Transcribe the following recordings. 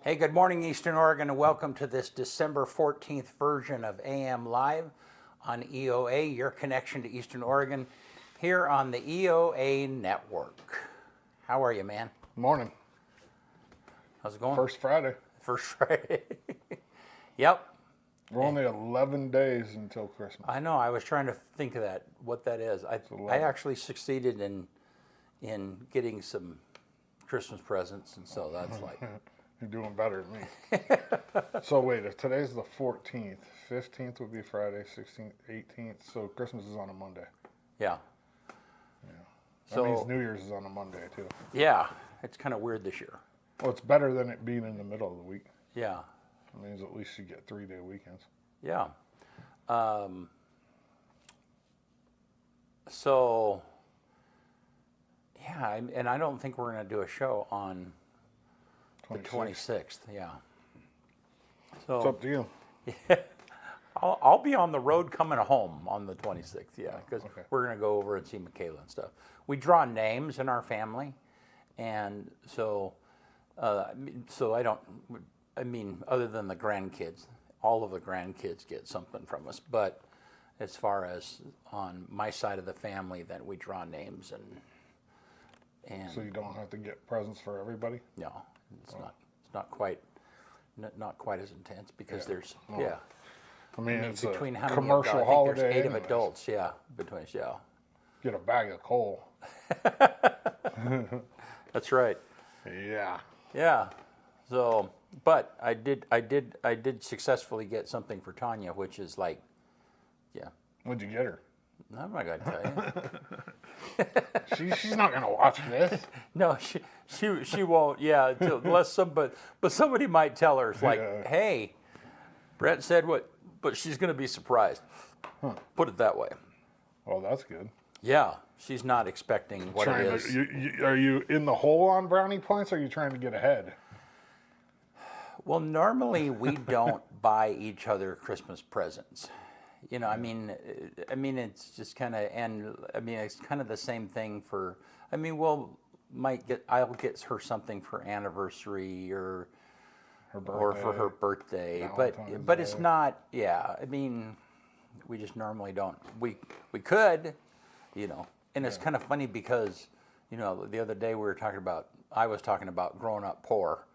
Hey, good morning, Eastern Oregon, and welcome to this December 14th version of AM Live on EOA, your connection to Eastern Oregon, here on the EOA network. How are you, man? Morning. How's it going? First Friday. First Friday. Yep. We're only 11 days until Christmas. I know. I was trying to think of that, what that is. I actually succeeded in getting some Christmas presents, and so that's like... You're doing better than me. So wait, if today's the 14th, 15th would be Friday, 16th, 18th, so Christmas is on a Monday. Yeah. That means New Year's is on a Monday, too. Yeah. It's kind of weird this year. Well, it's better than it being in the middle of the week. Yeah. It means at least you get 3-day weekends. Yeah. So, yeah, and I don't think we're going to do a show on the 26th. Yeah. So It's up to you. Yeah, I'll be on the road coming home on the 26th. Yeah, because we're going to go over and see Michaela and stuff. We draw names in our family, and so I mean, other than the grandkids, all of the grandkids get something from us. But as far as on my side of the family, then we draw names and So you don't have to get presents for everybody? No, it's not quite as intense because there's I mean, it's between a how commercial many holiday. There's 8 anyways. of adults. Yeah, between us. Yeah, Get a bag of coal. that's right. Yeah. Yeah. So, but I did successfully get something for Tanya, which is like, yeah. What'd you get her? I'm not gonna tell you. She's not gonna watch this. No, she won't. Yeah, unless but somebody might tell her. It's like, hey, Brett said what, but she's gonna be surprised. Put it that way. Well, that's good. Yeah, she's not expecting what it is. Are you in the hole on brownie points, or are you trying to get ahead? Well, normally we don't buy each other Christmas presents. You know, I mean, it's just kind of, and I mean, it's kind of the same thing for. I mean, I'll get her something for anniversary or for her birthday, but it's not. Yeah, I mean, we just normally don't. We could, you know, and it's kind of funny because, you know, the other day I was talking about growing up poor,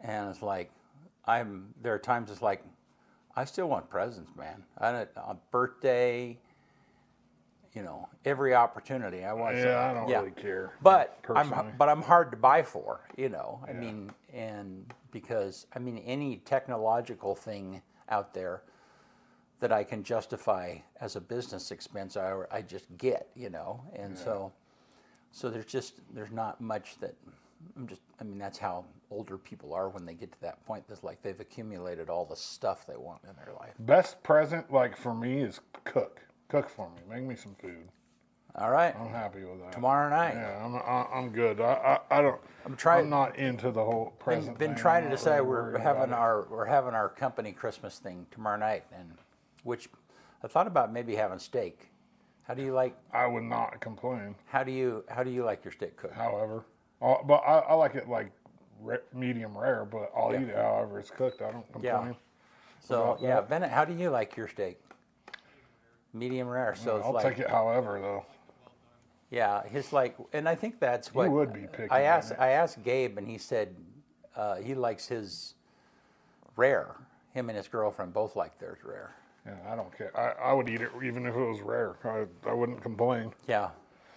and it's like, there are times it's like, I still want presents, man. A birthday, you know, every opportunity I want. Yeah, I don't really care. But I'm hard to buy for, you know. I mean, and because any technological thing out there that I can justify as a business expense, I just get, you know, and so there's not much that. That's how older people are when they get to that point. That's like they've accumulated all the stuff they want in their life. Best present, like for me, is cook. Cook for me. Make me some food. All right. I'm happy with that. Tomorrow night. Yeah, I'm good. I don't. I'm not into the whole present. Been trying to decide. We're having our company Christmas thing tomorrow night, and which I thought about maybe having steak. How do you like? I would not complain. How do you like your steak cooked? However. But I like it like medium rare, but I'll eat it however it's cooked. I don't complain. Yeah. So Bennett, how do you like your steak? Medium rare. So I'll take it however though. Yeah, and I think that's what you would be picky. I asked Gabe, and he said he likes his rare. Him and his girlfriend both like theirs rare. Yeah, I don't care. I would eat it even if it was rare. I wouldn't complain. Yeah.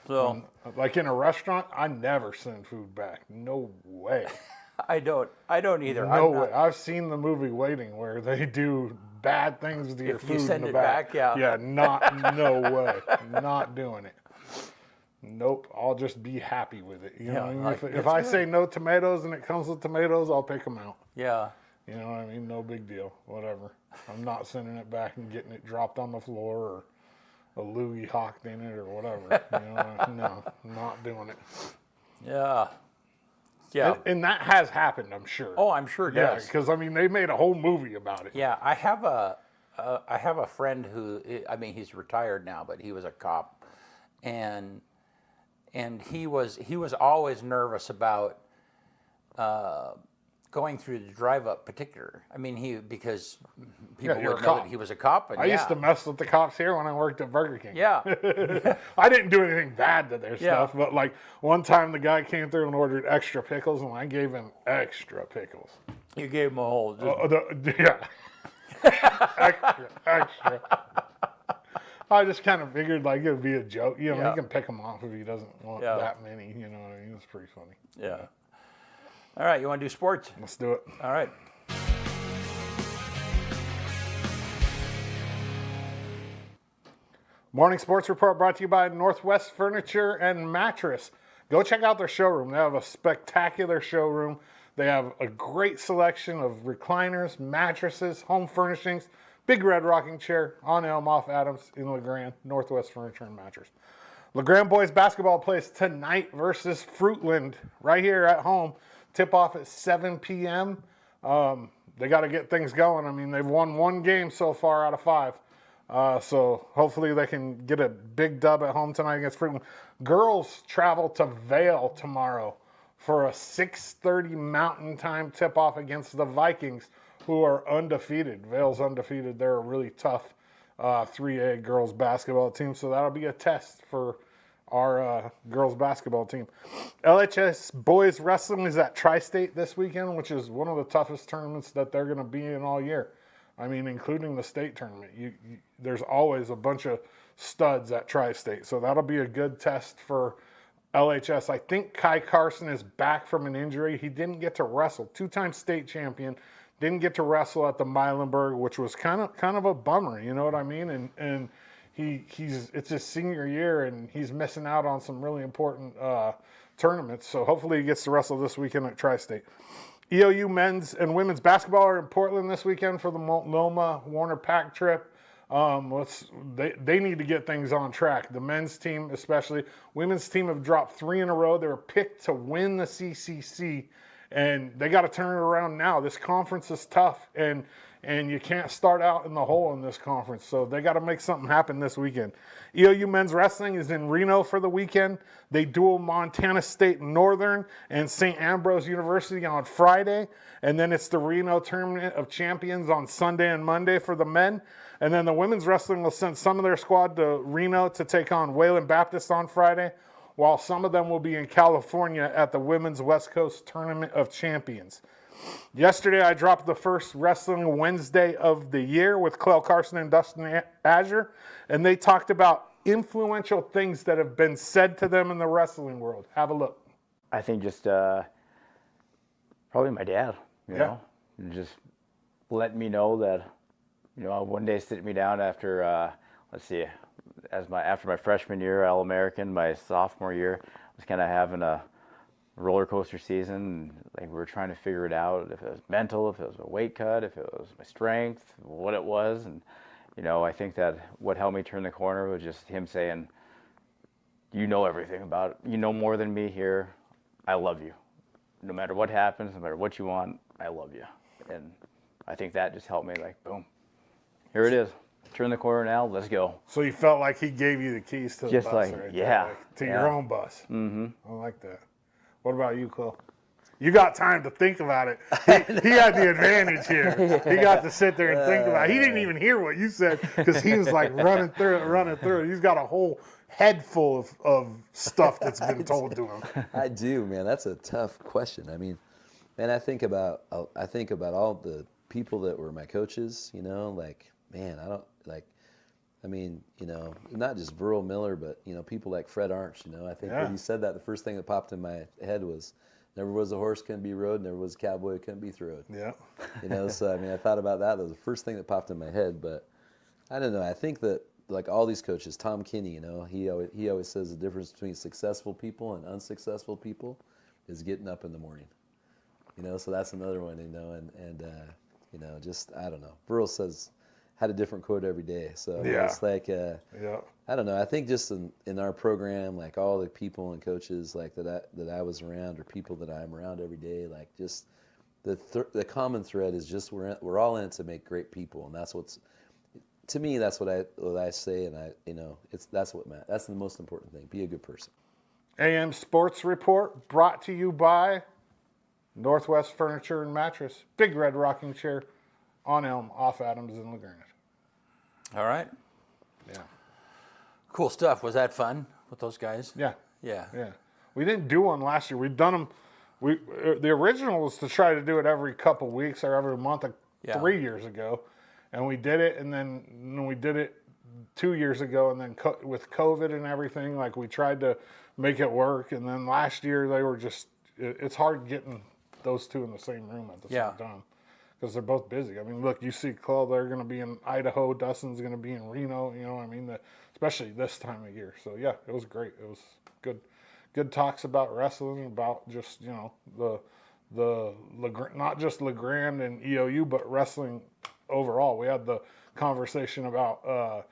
So, like in a restaurant, I never send food back. No way. I don't either. No way. I've seen the movie Waiting where they do bad things to your food you send in the it back. Yeah. Yeah, no way. Not doing it. Nope. I'll just be happy with it. You know what I mean? If I say no tomatoes and it comes with tomatoes, I'll pick them out. Yeah. You know what I mean? No big deal. Whatever. I'm not sending it back and getting it dropped on the floor or a loogie hawked in it or whatever. You know, no, not doing it. Yeah. Yeah. And that has happened, I'm sure. Oh, I'm sure it does. Yeah, because they made a whole movie about it. Yeah, I have a friend who, he's retired now, but he was a cop, and he was always nervous about going through the drive-up particular. I mean, because people you're would a know cop. that he was a cop. And I used to mess with the cops here when I worked at Burger King. Yeah. I didn't do anything bad to their Yeah. stuff, but like one time the guy came through and ordered extra pickles, and I gave him extra pickles. You gave him a whole. Yeah. extra. I just kind of figured like it would be a joke. You know, Yeah. he can pick them off if he doesn't want that many. You know what I mean? It's pretty funny. Yeah. All right, you want to do sports? Let's do it. All right. Morning Sports Report brought to you by Northwest Furniture and Mattress. Go check out their showroom. They have a spectacular showroom. They have a great selection of recliners, mattresses, home furnishings, big red rocking chair on Elm off Adams in LeGrand, Northwest Furniture and Mattress. LeGrand boys basketball plays tonight versus Fruitland right here at home. Tip off at 7 p.m. They got to get things going. I mean, they've won one game so far out of 5. So hopefully they can get a big dub at home tonight against Fruitland. Girls travel to Vail tomorrow for a 6:30 Mountain Time tip-off against the Vikings, who are undefeated. Vail's undefeated. They're a really tough 3A girls basketball team, so that'll be a test for our girls basketball team. LHS boys wrestling is at Tri-State this weekend, which is one of the toughest tournaments that they're going to be in all year. I mean, including the state tournament. There's always a bunch of studs at Tri-State, so that'll be a good test for LHS. I think Kai Carson is back from an injury. He didn't get to wrestle. 2-time state champion. Didn't get to wrestle at the Meilenberg, which was kind of a bummer. You know what I mean? And it's his senior year, and he's missing out on some really important tournaments. So hopefully he gets to wrestle this weekend at Tri-State. EOU men's and women's basketball are in Portland this weekend for the Multnomah Warner Pack trip. They need to get things on track. The men's team especially. Women's team have dropped 3 in a row. They were picked to win the CCC, and they got to turn it around now. This conference is tough, and you can't start out in the hole in this conference. So they got to make something happen this weekend. EOU men's wrestling is in Reno for the weekend. They duel Montana State Northern and St. Ambrose University on Friday. And then it's the Reno Tournament of Champions on Sunday and Monday for the men. And then the women's wrestling will send some of their squad to Reno to take on Wayland Baptist on Friday, while some of them will be in California at the Women's West Coast Tournament of Champions. Yesterday, I dropped the first Wrestling Wednesday of the year with Clell Carson and Dustin Azure, and they talked about influential things that have been said to them in the wrestling world. Have a look. I think just probably my dad, you know, just let me know that, you know, one day sitting me down after, after my freshman year, All-American, my sophomore year, I was kind of having a roller coaster season. Like we were trying to figure it out, if it was mental, if it was a weight cut, if it was my strength, what it was. And, you know, I think that what helped me turn the corner was just him saying, you know everything about it. You know more than me here. I love you. No matter what happens, no matter what you want, I love you. And I think that just helped me, like, boom, here it is. Turn the corner now, let's go. So you felt like he gave you the keys to the Just bus, like, right? yeah. To your own bus. Mm-hmm. I like that. What about you, Cole? You got time to think about it. He had the advantage here. He got to sit there and think about it. He didn't even hear what you said because he was like running through it. He's got a whole head full of stuff that's been told to him. I do, man. That's a tough question. I mean, and I think about all the people that were my coaches, you know, like, man, not just Burl Miller, but, you know, people like Fred Arnch, you know. I think when he said that, the first thing that popped in my head was, never was a horse couldn't be rode, never was a cowboy couldn't be throwed. Yeah. You know, so, I mean, I thought about that. That was the first thing that popped in my head. But I don't know. I think that, like all these coaches, Tom Kinney, you know, he always says the difference between successful people and unsuccessful people is getting up in the morning. You know, so that's another one, you know, and you know, just, I don't know. Burl had a different quote every day. So it's like, I don't know. I think just in our program, like all the people and coaches like that I was around, or people that I'm around every day, like just the common thread is just we're all in it to make great people, and that's what's, to me, that's what I say, and that's the most important thing. Be a good person. AM Sports Report brought to you by Northwest Furniture and Mattress. Big red rocking chair on Elm off Adams in LaGrange. All right. Yeah. Cool stuff. Was that fun with those guys? Yeah. Yeah. Yeah. We didn't do one last year. We've done them. The original was to try to do it every couple weeks or every month, Yeah. 3 years ago. And we did it, and then we did it 2 years ago, and then with COVID and everything, like we tried to make it work. And then last year they were just, it's hard getting those two in the same room at the Yeah. same time because they're both busy. I mean, look, you see Claude, they're going to be in Idaho, Dustin's going to be in Reno, you know what I mean? Especially this time of year. So yeah, it was great. It was good talks about wrestling, about just, you know, the not just LeGrand and EOU, but wrestling overall. We had the conversation about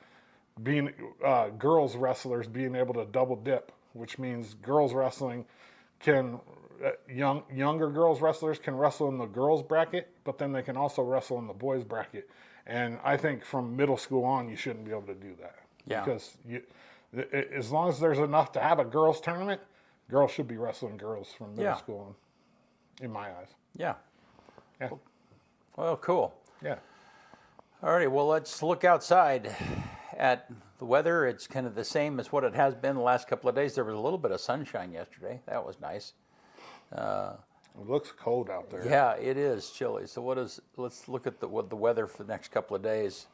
being girls wrestlers being able to double dip, which means girls wrestling can younger girls wrestlers can wrestle in the girls bracket, but then they can also wrestle in the boys bracket. And I think from middle school on, you shouldn't be able to do that. Yeah. Because as long as there's enough to have a girls tournament, girls should be wrestling girls from middle Yeah. school on, in my eyes. Yeah. Yeah. Well, cool. Yeah. All righty. Well, let's look outside at the weather. It's kind of the same as what it has been the last couple of days. There was a little bit of sunshine yesterday. That was nice. It looks cold out there. Yeah, it is chilly. So let's look at the weather for the next couple of days.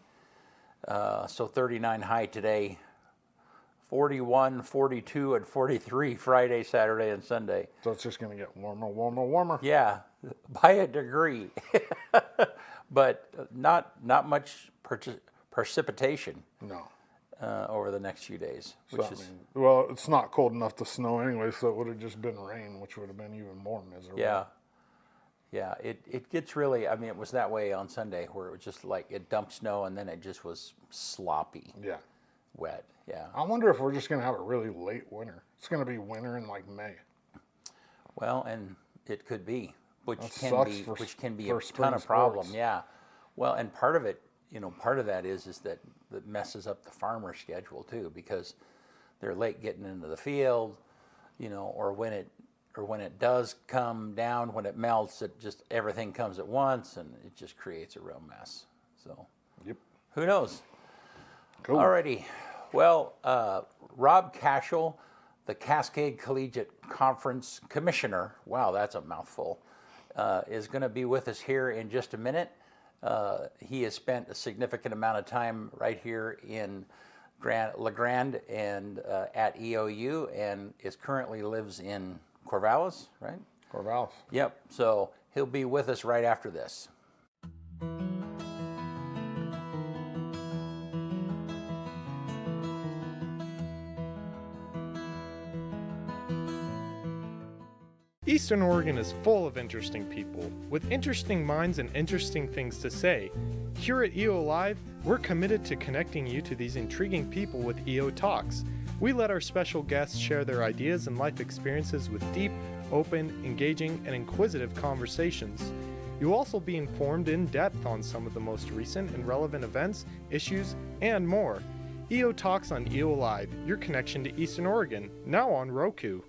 So 39 high today, 41, 42, and 43 Friday, Saturday, and Sunday. So it's just going to get warmer, warmer, warmer. Yeah, by a degree, but not much precipitation No. over the next few days. So, Which I is mean, well, it's not cold enough to snow anyway, so it would have just been rain, which would have been even more miserable. yeah. It gets really. I mean, it was that way on Sunday where it was just like it dumped snow and then it just was sloppy, Yeah. wet. Yeah. I wonder if we're just going to have a really late winter. It's going to be winter in like May. Well, and it could be, which That can sucks be, for a spring ton of problem. sports. Yeah. Well, and part of it, part of that is that messes up the farmer schedule too, because they're late getting into the field, or when it does come down, when it melts, it just everything comes at once, and it just creates a real mess. So, Yep. who knows? Cool. Alrighty. Well, Rob Cashel, the Cascade Collegiate Conference Commissioner, wow, that's a mouthful, is going to be with us here in just a minute. He has spent a significant amount of time right here in LeGrand and at EOU, and currently lives in Corvallis, right? Corvallis. Yep. So he'll be with us right after this. Eastern Oregon is full of interesting people, with interesting minds and interesting things to say. Here at EO Live, we're committed to connecting you to these intriguing people with EO Talks. We let our special guests share their ideas and life experiences with deep, open, engaging, and inquisitive conversations. You'll also be informed in depth on some of the most recent and relevant events, issues, and more. EO Talks on EO Live, your connection to Eastern Oregon, now on Roku.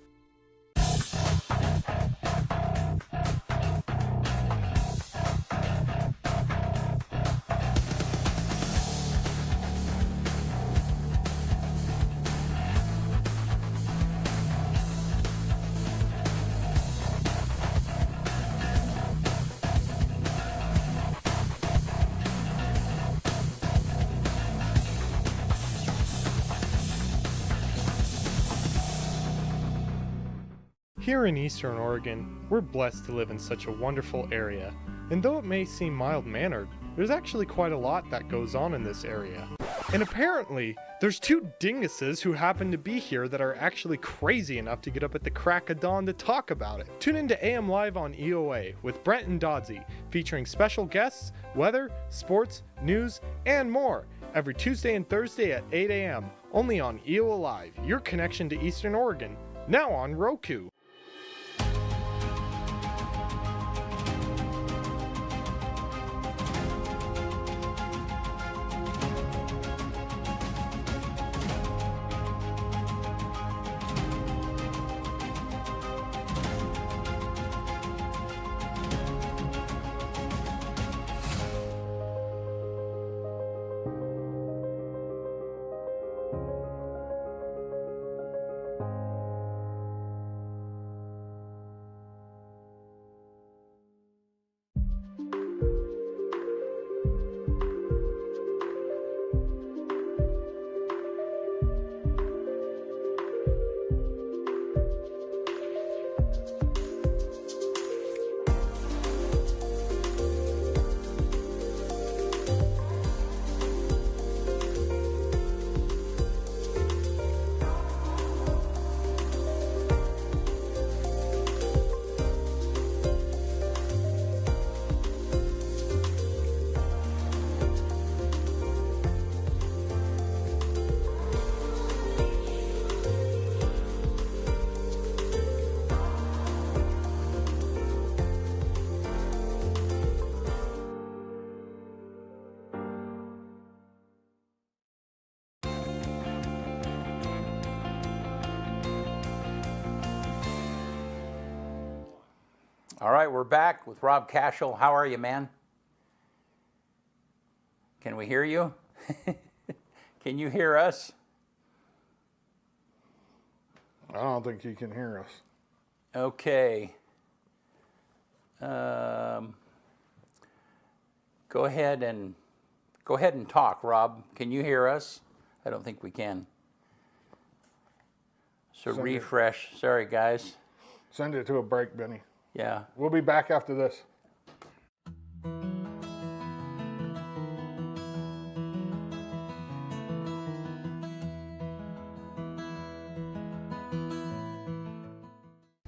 Here in Eastern Oregon, we're blessed to live in such a wonderful area. And though it may seem mild-mannered, there's actually quite a lot that goes on in this area. And apparently, there's two dinguses who happen to be here that are actually crazy enough to get up at the crack of dawn to talk about it. Tune into AM Live on EOA with Brent and Doddsy, featuring special guests, weather, sports, news, and more, every Tuesday and Thursday at 8 a.m., only on EOA Live, your connection to Eastern Oregon, now on Roku. All right, we're back with Rob Cashel. How are you, man? Can we hear you? Can you hear us? I don't think you can hear us. Okay. Go ahead and talk, Rob. Can you hear us? I don't think we can. So refresh. Sorry, guys. Send it to a break, Benny. Yeah. We'll be back after this.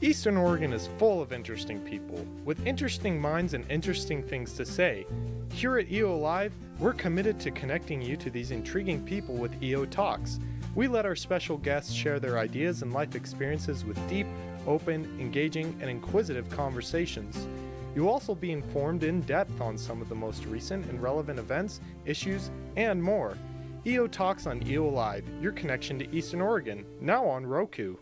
Eastern Oregon is full of interesting people, with interesting minds and interesting things to say. Here at EO Live, we're committed to connecting you to these intriguing people with EO Talks. We let our special guests share their ideas and life experiences with deep, open, engaging, and inquisitive conversations. You'll also be informed in depth on some of the most recent and relevant events, issues, and more. EO Talks on EO Live, your connection to Eastern Oregon, now on Roku.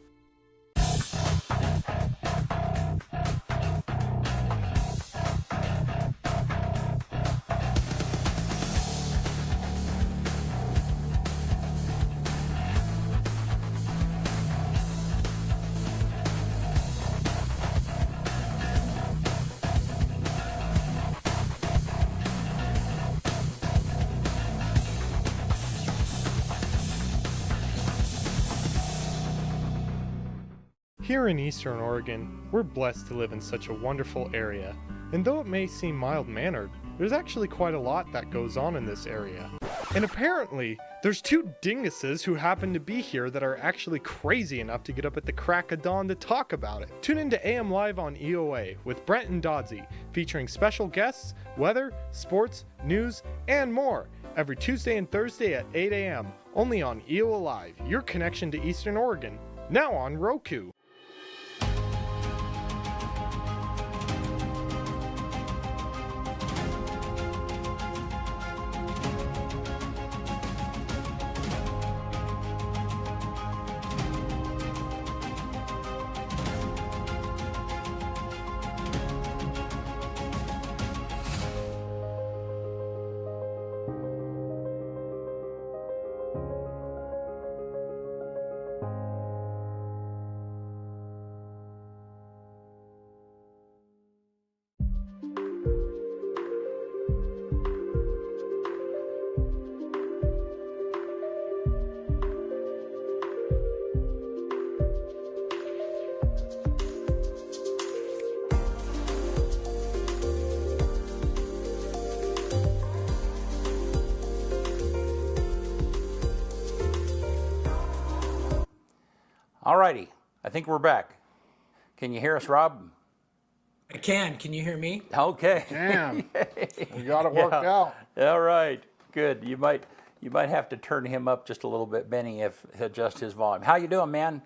Here in Eastern Oregon, we're blessed to live in such a wonderful area. And though it may seem mild-mannered, there's actually quite a lot that goes on in this area. And apparently, there's two dinguses who happen to be here that are actually crazy enough to get up at the crack of dawn to talk about it. Tune in to AM Live on EOA with Brent and Doddsy, featuring special guests, weather, sports, news, and more, every Tuesday and Thursday at 8 a.m., only on EOA Live, your connection to Eastern Oregon, now on Roku. Alrighty, I think we're back. Can you hear us, Rob? I can. Can you hear me? Okay. Damn. We got it worked out. All right, good. You might have to turn him up just a little bit, Benny, if he'll adjust his volume. How you doing, man?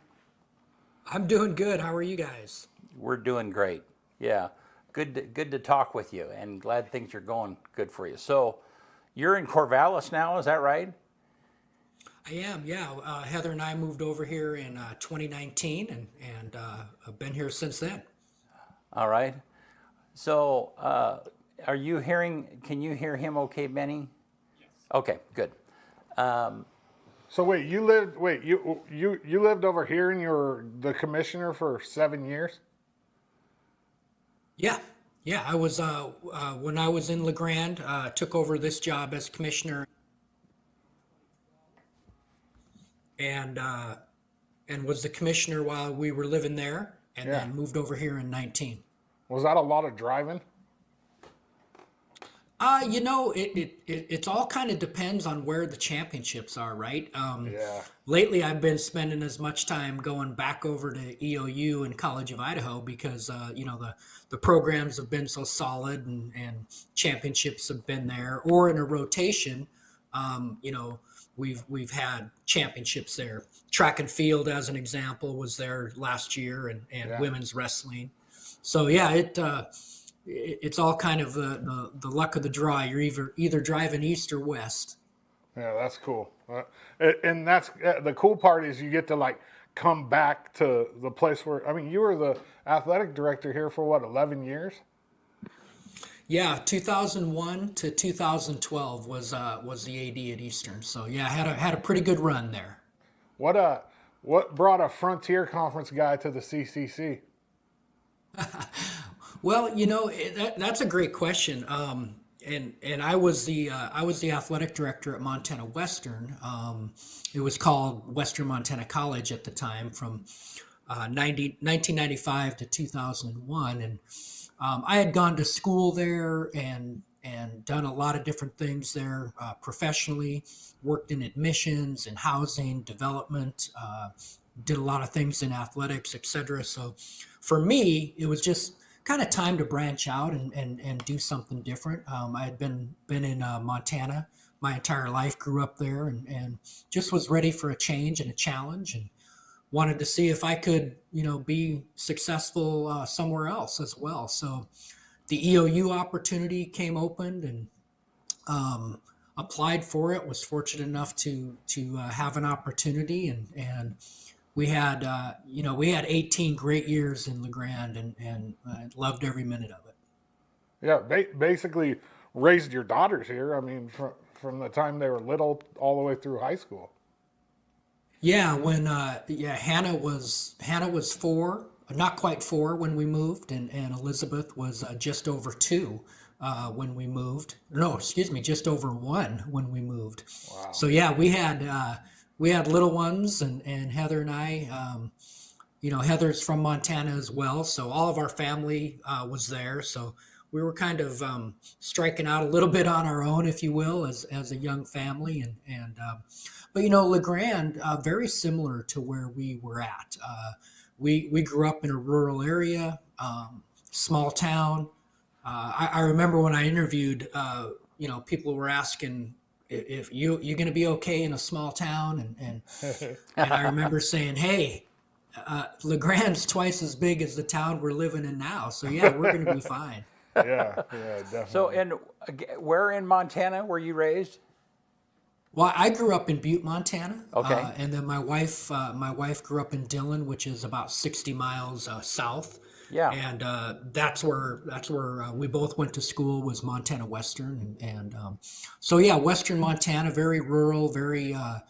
I'm doing good. How are you guys? We're doing great. Yeah, good to talk with you, and glad things are going good for you. So, you're in Corvallis now, is that right? I am, yeah. Heather and I moved over here in 2019, and I've been here since then. All right. So, are you hearing? Can you hear him? Okay, Benny. Yes. Okay, good. So wait, you lived over here and you were the commissioner for 7 years? Yeah. I was when I was in La Grande, took over this job as commissioner, and was the commissioner while we were living there, and Yeah. then moved over here in 19. Was that a lot of driving? It's all kind of depends on where the championships are, right? Yeah. Lately, I've been spending as much time going back over to EOU and College of Idaho because, the programs have been so solid and championships have been there, or in a rotation, we've had championships there. Track and field, as an example, was there last year, and Yeah. women's wrestling. So yeah, it's all kind of the luck of the draw. You're either driving east or west. Yeah, that's cool. And that's the cool part is you get to like come back to the place where, I mean, you were the athletic director here for what, 11 years? Yeah, 2001 to 2012 was the AD at Eastern. So yeah, had a pretty good run there. What brought a Frontier Conference guy to the CCC? Well, that's a great question. And I was the athletic director at Montana Western. It was called Western Montana College at the time, from 1995 to 2001, and I had gone to school there and done a lot of different things there professionally. Worked in admissions and housing development. Did a lot of things in athletics, etc. So for me, it was just kind of time to branch out and do something different. I had been in Montana my entire life, grew up there, and just was ready for a change and a challenge, and wanted to see if I could, be successful somewhere else as well. So the EOU opportunity came open, and applied for it. Was fortunate enough to have an opportunity, and we had 18 great years in LeGrand, and I loved every minute of it. Yeah, basically raised your daughters here. I mean, from the time they were little all the way through high school. Yeah, when Hannah was 4, not quite 4 when we moved, and Elizabeth was just over 2 when we moved. No, excuse me, just over 1 when we moved. Wow. So yeah, we had little ones, and Heather and I. Heather's from Montana as well, so all of our family was there. So we were kind of striking out a little bit on our own, if you will, as a young family, but LeGrand, very similar to where we were at. We grew up in a rural area, small town. I remember when I interviewed, people were asking if you're going to be okay in a small town, and I remember saying, hey, LeGrand's twice as big as the town we're living in now, so yeah, we're going to be fine. Yeah, definitely. So, and where in Montana were you raised? Well, I grew up in Butte, Montana. Okay. And then my wife grew up in Dillon, which is about 60 miles south. Yeah. And that's where we both went to school, was Montana Western, and so yeah, Western Montana, very rural, very a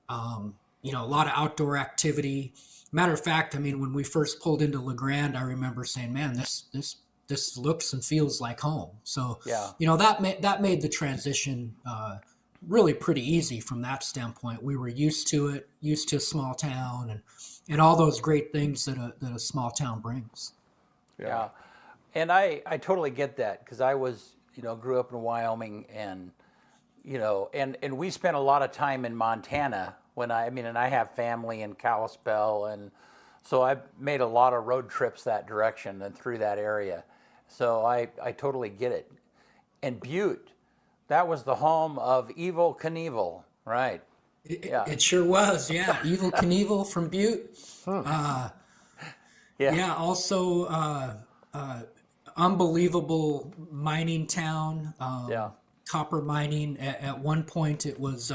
lot of outdoor activity. Matter of fact, I mean, when we first pulled into LeGrand, I remember saying, "Man, this looks and feels like home." So Yeah. that made the transition really pretty easy from that standpoint. We were used to it, used to a small town, and all those great things that a small town brings. Yeah. And I totally get that, because I was, grew up in Wyoming, and, and we spent a lot of time in Montana and I have family in Kalispell, and so I made a lot of road trips that direction and through that area. So I totally get it. And Butte, that was the home of Evel Knievel, right? It sure was, yeah. Evel Knievel from Butte. Yeah. Also, unbelievable mining town. Copper mining. At one point, it was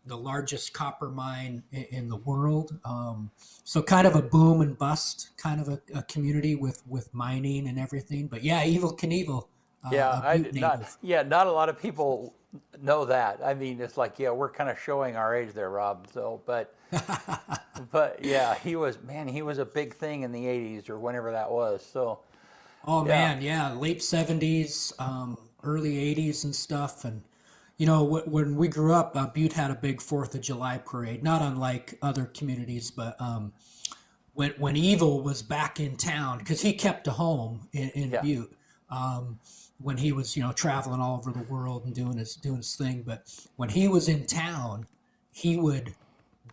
the largest copper mine in the world. So kind of a boom and bust kind of a community with mining and everything. But yeah, Evel Knievel. Not a lot of people know that. I mean, it's like, we're kind of showing our age there, Rob. So, but yeah, he was a big thing in the 80s or whenever that was. So, man, yeah, late 70s, early 80s and stuff. And when we grew up, Butte had a big 4th of July parade, not unlike other communities, but when Evel was back in town, because he kept a home in Butte. When he was, traveling all over the world and doing his thing. But when he was in town, he would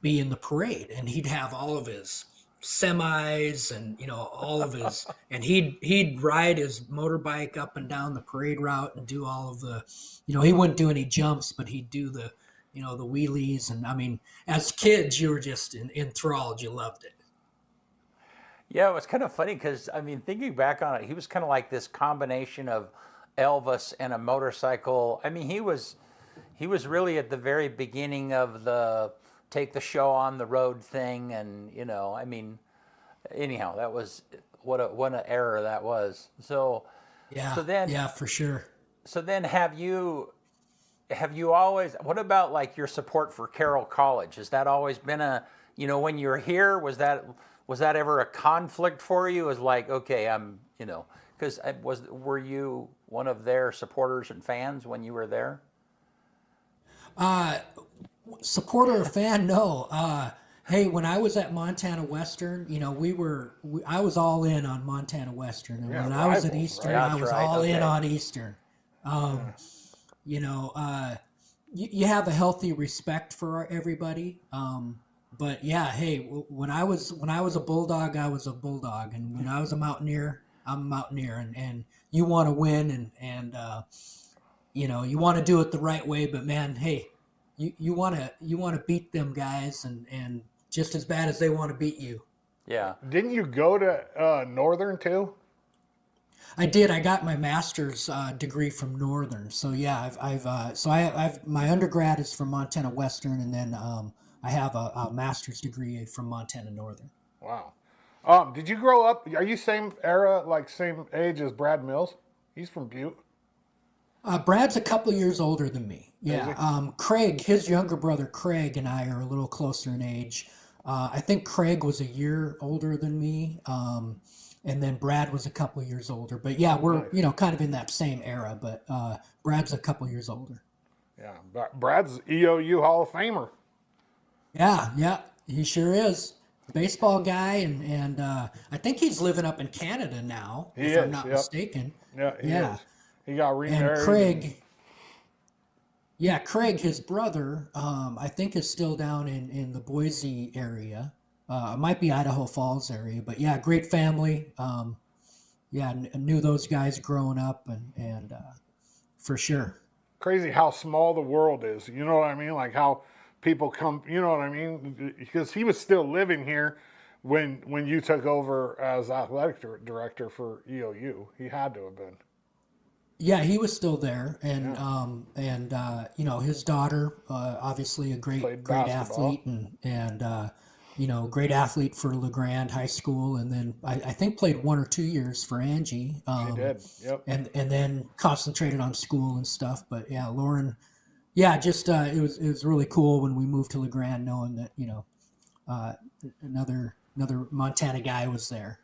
be in the parade, and he'd have all of his semis and, all of his, and he'd ride his motorbike up and down the parade route and do all of the, he wouldn't do any jumps, but he'd do the, the wheelies. And I mean, as kids, you were just enthralled. You loved it. Yeah, it was kind of funny because, thinking back on it, he was kind of like this combination of Elvis and a motorcycle. I mean, he was really at the very beginning of the take the show on the road thing, and I mean, anyhow, that was what an error that was. So Yeah, then yeah, for sure. so then have you always, what about like your support for Carroll College? Has that always been when you were here, was that ever a conflict for you? As like, okay, because were you one of their supporters and fans when you were there? Supporter or fan? No. Hey, when I was at Montana Western, I was all in on Montana Western, and Yeah, when I was at rivals, Eastern, right? I was That's right, all in okay. on Eastern. You know, you have a healthy respect for everybody. But yeah, hey, when I was a Bulldog, I was a Bulldog, and when I was a Mountaineer, I'm a Mountaineer, and you want to win, and you want to do it the right way. But man, hey, you want to beat them guys, and just as bad as they want to beat you. Yeah. Didn't you go to Northern too? I did. I got my master's degree from Northern. So yeah, I've my undergrad is from Montana Western, and then I have a master's degree from Montana Northern. Wow. Did you grow up? Are you same era, like same age as Brad Mills? He's from Butte. Brad's a couple of years older than me. Is Yeah. he? Craig, his younger brother Craig, and I are a little closer in age. I think Craig was a year older than me. And then Brad was a couple of years older. But yeah, we're Nice. kind of in that same era. But Brad's a couple of years older. Yeah. Brad's EOU Hall of Famer. Yeah, he sure is. Baseball guy, and I think he's living up in Canada now, He if I'm is, not yep. mistaken. Yeah, he Yeah. is. He got And remarried. Craig, his brother, I think is still down in the Boise area. It might be Idaho Falls area, but yeah, great family. Knew those guys growing up, and for sure. Crazy how small the world is. You know what I mean? Like how people come. You know what I mean? Because he was still living here when you took over as athletic director for EOU. He had to have been. Yeah, he was still there, and his daughter, obviously a great Played great basketball. athlete, and great athlete for LeGrand High School, and then I think played 1 or 2 years for Angie. She did. Yep. And then concentrated on school and stuff. But yeah, Lauren, yeah, just it was really cool when we moved to LeGrand, knowing that another Montana guy was there.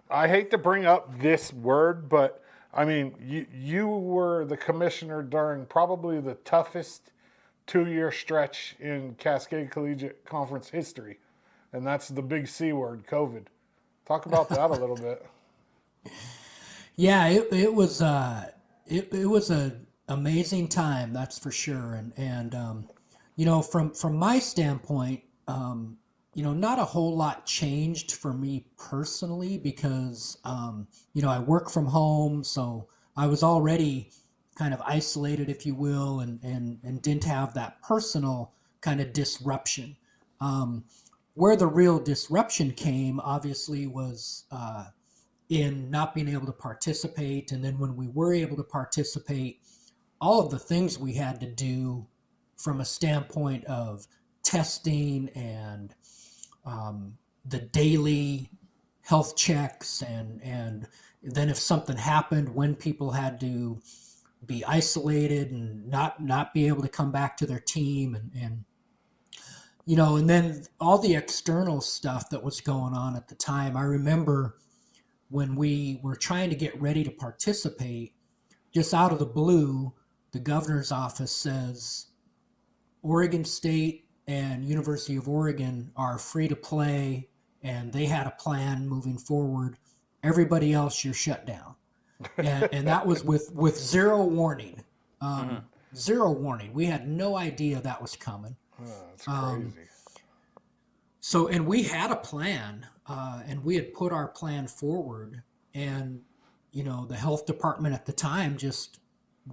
I hate to bring up this word, but I mean, you were the commissioner during probably the toughest 2-year stretch in Cascade Collegiate Conference history, and that's the big C word, COVID. Talk about that a little bit. Yeah, it was it was a amazing time, that's for sure. And from my standpoint, not a whole lot changed for me personally because I work from home, so I was already kind of isolated, if you will, and didn't have that personal kind of disruption. Where the real disruption came, obviously, was in not being able to participate. And then when we were able to participate, all of the things we had to do from a standpoint of testing and the daily health checks, and then if something happened, when people had to be isolated and not be able to come back to their team, and then all the external stuff that was going on at the time. I remember when we were trying to get ready to participate, just out of the blue, the governor's office says Oregon State and University of Oregon are free to play, and they had a plan moving forward. Everybody else, you're shut down. And that was with zero warning. Zero warning. We had no idea that was coming. Oh, that's crazy. So, and we had a plan, and we had put our plan forward, and the health department at the time just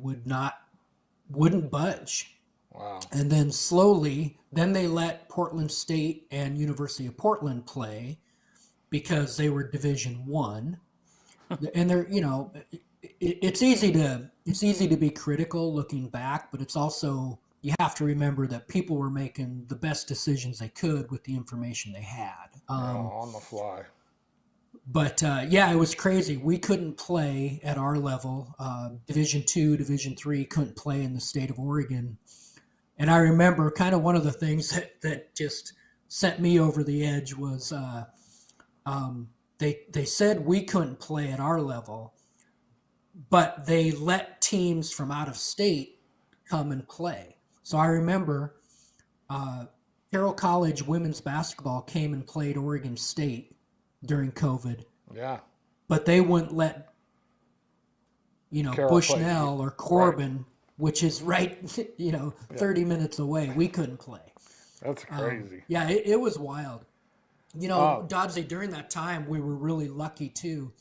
wouldn't budge. Wow. And then slowly, then they let Portland State and University of Portland play because they were Division One, and they're it's easy to be critical looking back, but it's also you have to remember that people were making the best decisions they could with the information they had. On the fly. But yeah, it was crazy. We couldn't play at our level. Division II, Division III couldn't play in the state of Oregon. And I remember kind of one of the things that just sent me over the edge was they said we couldn't play at our level, but they let teams from out of state come and play. So I remember Carroll College women's basketball came and played Oregon State during COVID, Yeah. but they wouldn't let Carroll Bushnell play. or Corbin, which is right 30 minutes away. We couldn't play. That's crazy. Yeah, it was wild. Doddsy, during that time, we were really lucky too.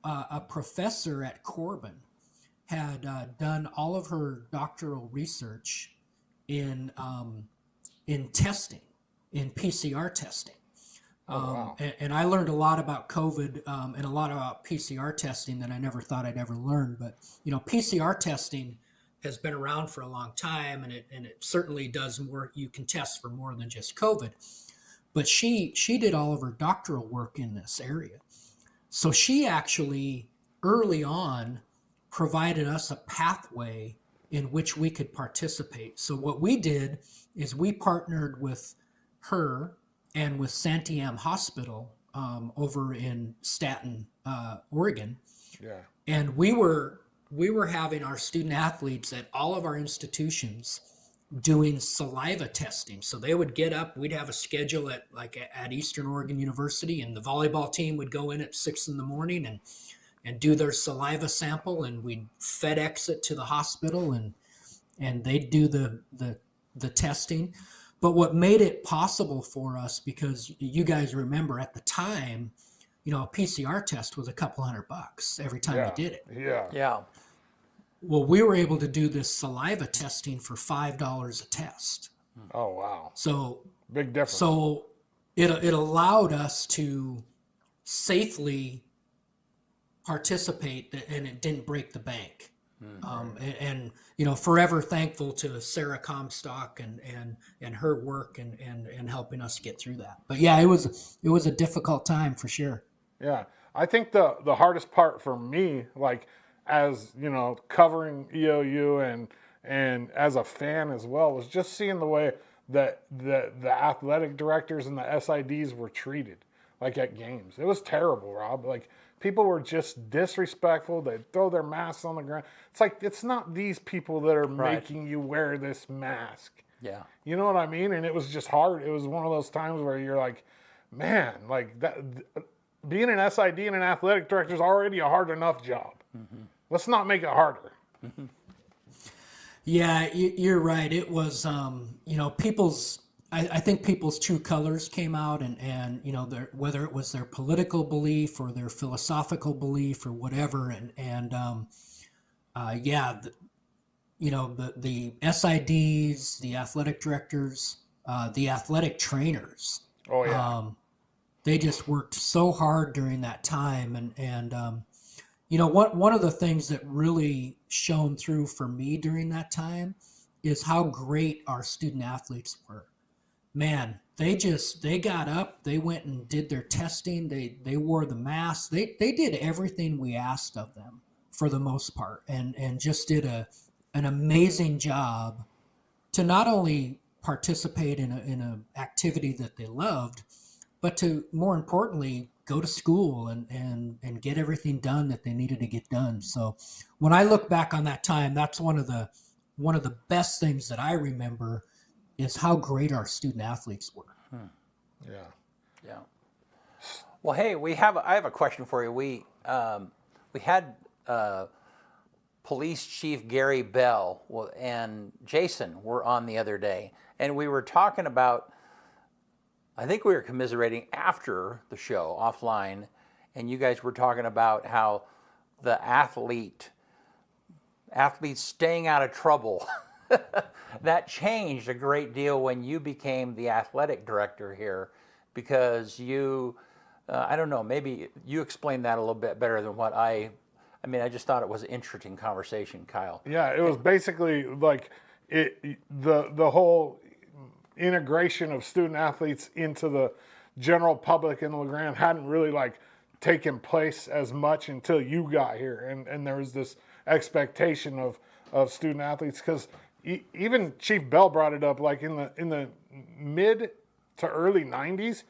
A professor at Corbin had done all of her doctoral research in testing, in PCR testing. Wow. And I learned a lot about COVID and a lot about PCR testing that I never thought I'd ever learn. But PCR testing has been around for a long time, and it certainly does more. You can test for more than just COVID. But she did all of her doctoral work in this area, so she actually early on provided us a pathway in which we could participate. So what we did is we partnered with her and with Santiam Hospital over in Staten, Oregon. Yeah. And we were having our student athletes at all of our institutions doing saliva testing. So they would get up, we'd have a schedule at Eastern Oregon University, and the volleyball team would go in at 6 a.m. and do their saliva sample, and we'd FedEx it to the hospital, and they'd do the testing. But what made it possible for us, because you guys remember at the time, a PCR test was a couple $100 every time Yeah. you did it. Yeah. Yeah. Well, we were able to do this saliva testing for $5 a test. Oh, wow. So Big difference. So it allowed us to safely participate, and it didn't break the bank. And forever thankful to Sarah Comstock and her work and helping us get through that. But yeah, it was a difficult time for sure. Yeah, I think the hardest part for me, like as covering EOU and as a fan as well, was just seeing the way that the athletic directors and the SIDs were treated, like at games. It was terrible, Rob. Like people were just disrespectful. They'd throw their masks on the ground. It's like, it's not these people that are making you wear this mask. Yeah. You know what I mean? And it was just hard. It was one of those times where you're like, man, like that. Being an SID and an athletic director is already a hard enough job. Mm-hmm. Let's not make it harder. Mm-hmm. Yeah, you're right. It was, I think people's true colors came out, and whether it was their political belief or their philosophical belief or whatever, the SIDs, the athletic directors, the athletic trainers. Oh yeah. They just worked so hard during that time, and one of the things that really shone through for me during that time is how great our student athletes were. Man, they got up, they went and did their testing, they wore the masks, they did everything we asked of them for the most part, and just did an amazing job to not only participate in a activity that they loved, but to more importantly go to school and get everything done that they needed to get done. So when I look back on that time, that's one of the best things that I remember is how great our student athletes were. Yeah. Yeah. Well, hey, I have a question for you. We had Police Chief Gary Bell and Jason were on the other day, and we were talking about, I think we were commiserating after the show offline, and you guys were talking about how the athletes staying out of trouble, that changed a great deal when you became the athletic director here, because you, I don't know, maybe you explained that a little bit better than what I just thought it was an interesting conversation, Kyle. Yeah, it was basically like the whole integration of student athletes into the general public in LeGrand hadn't really like taken place as much until you got here, and there was this expectation of student athletes, because even Chief Bell brought it up, like in the mid to early 90s,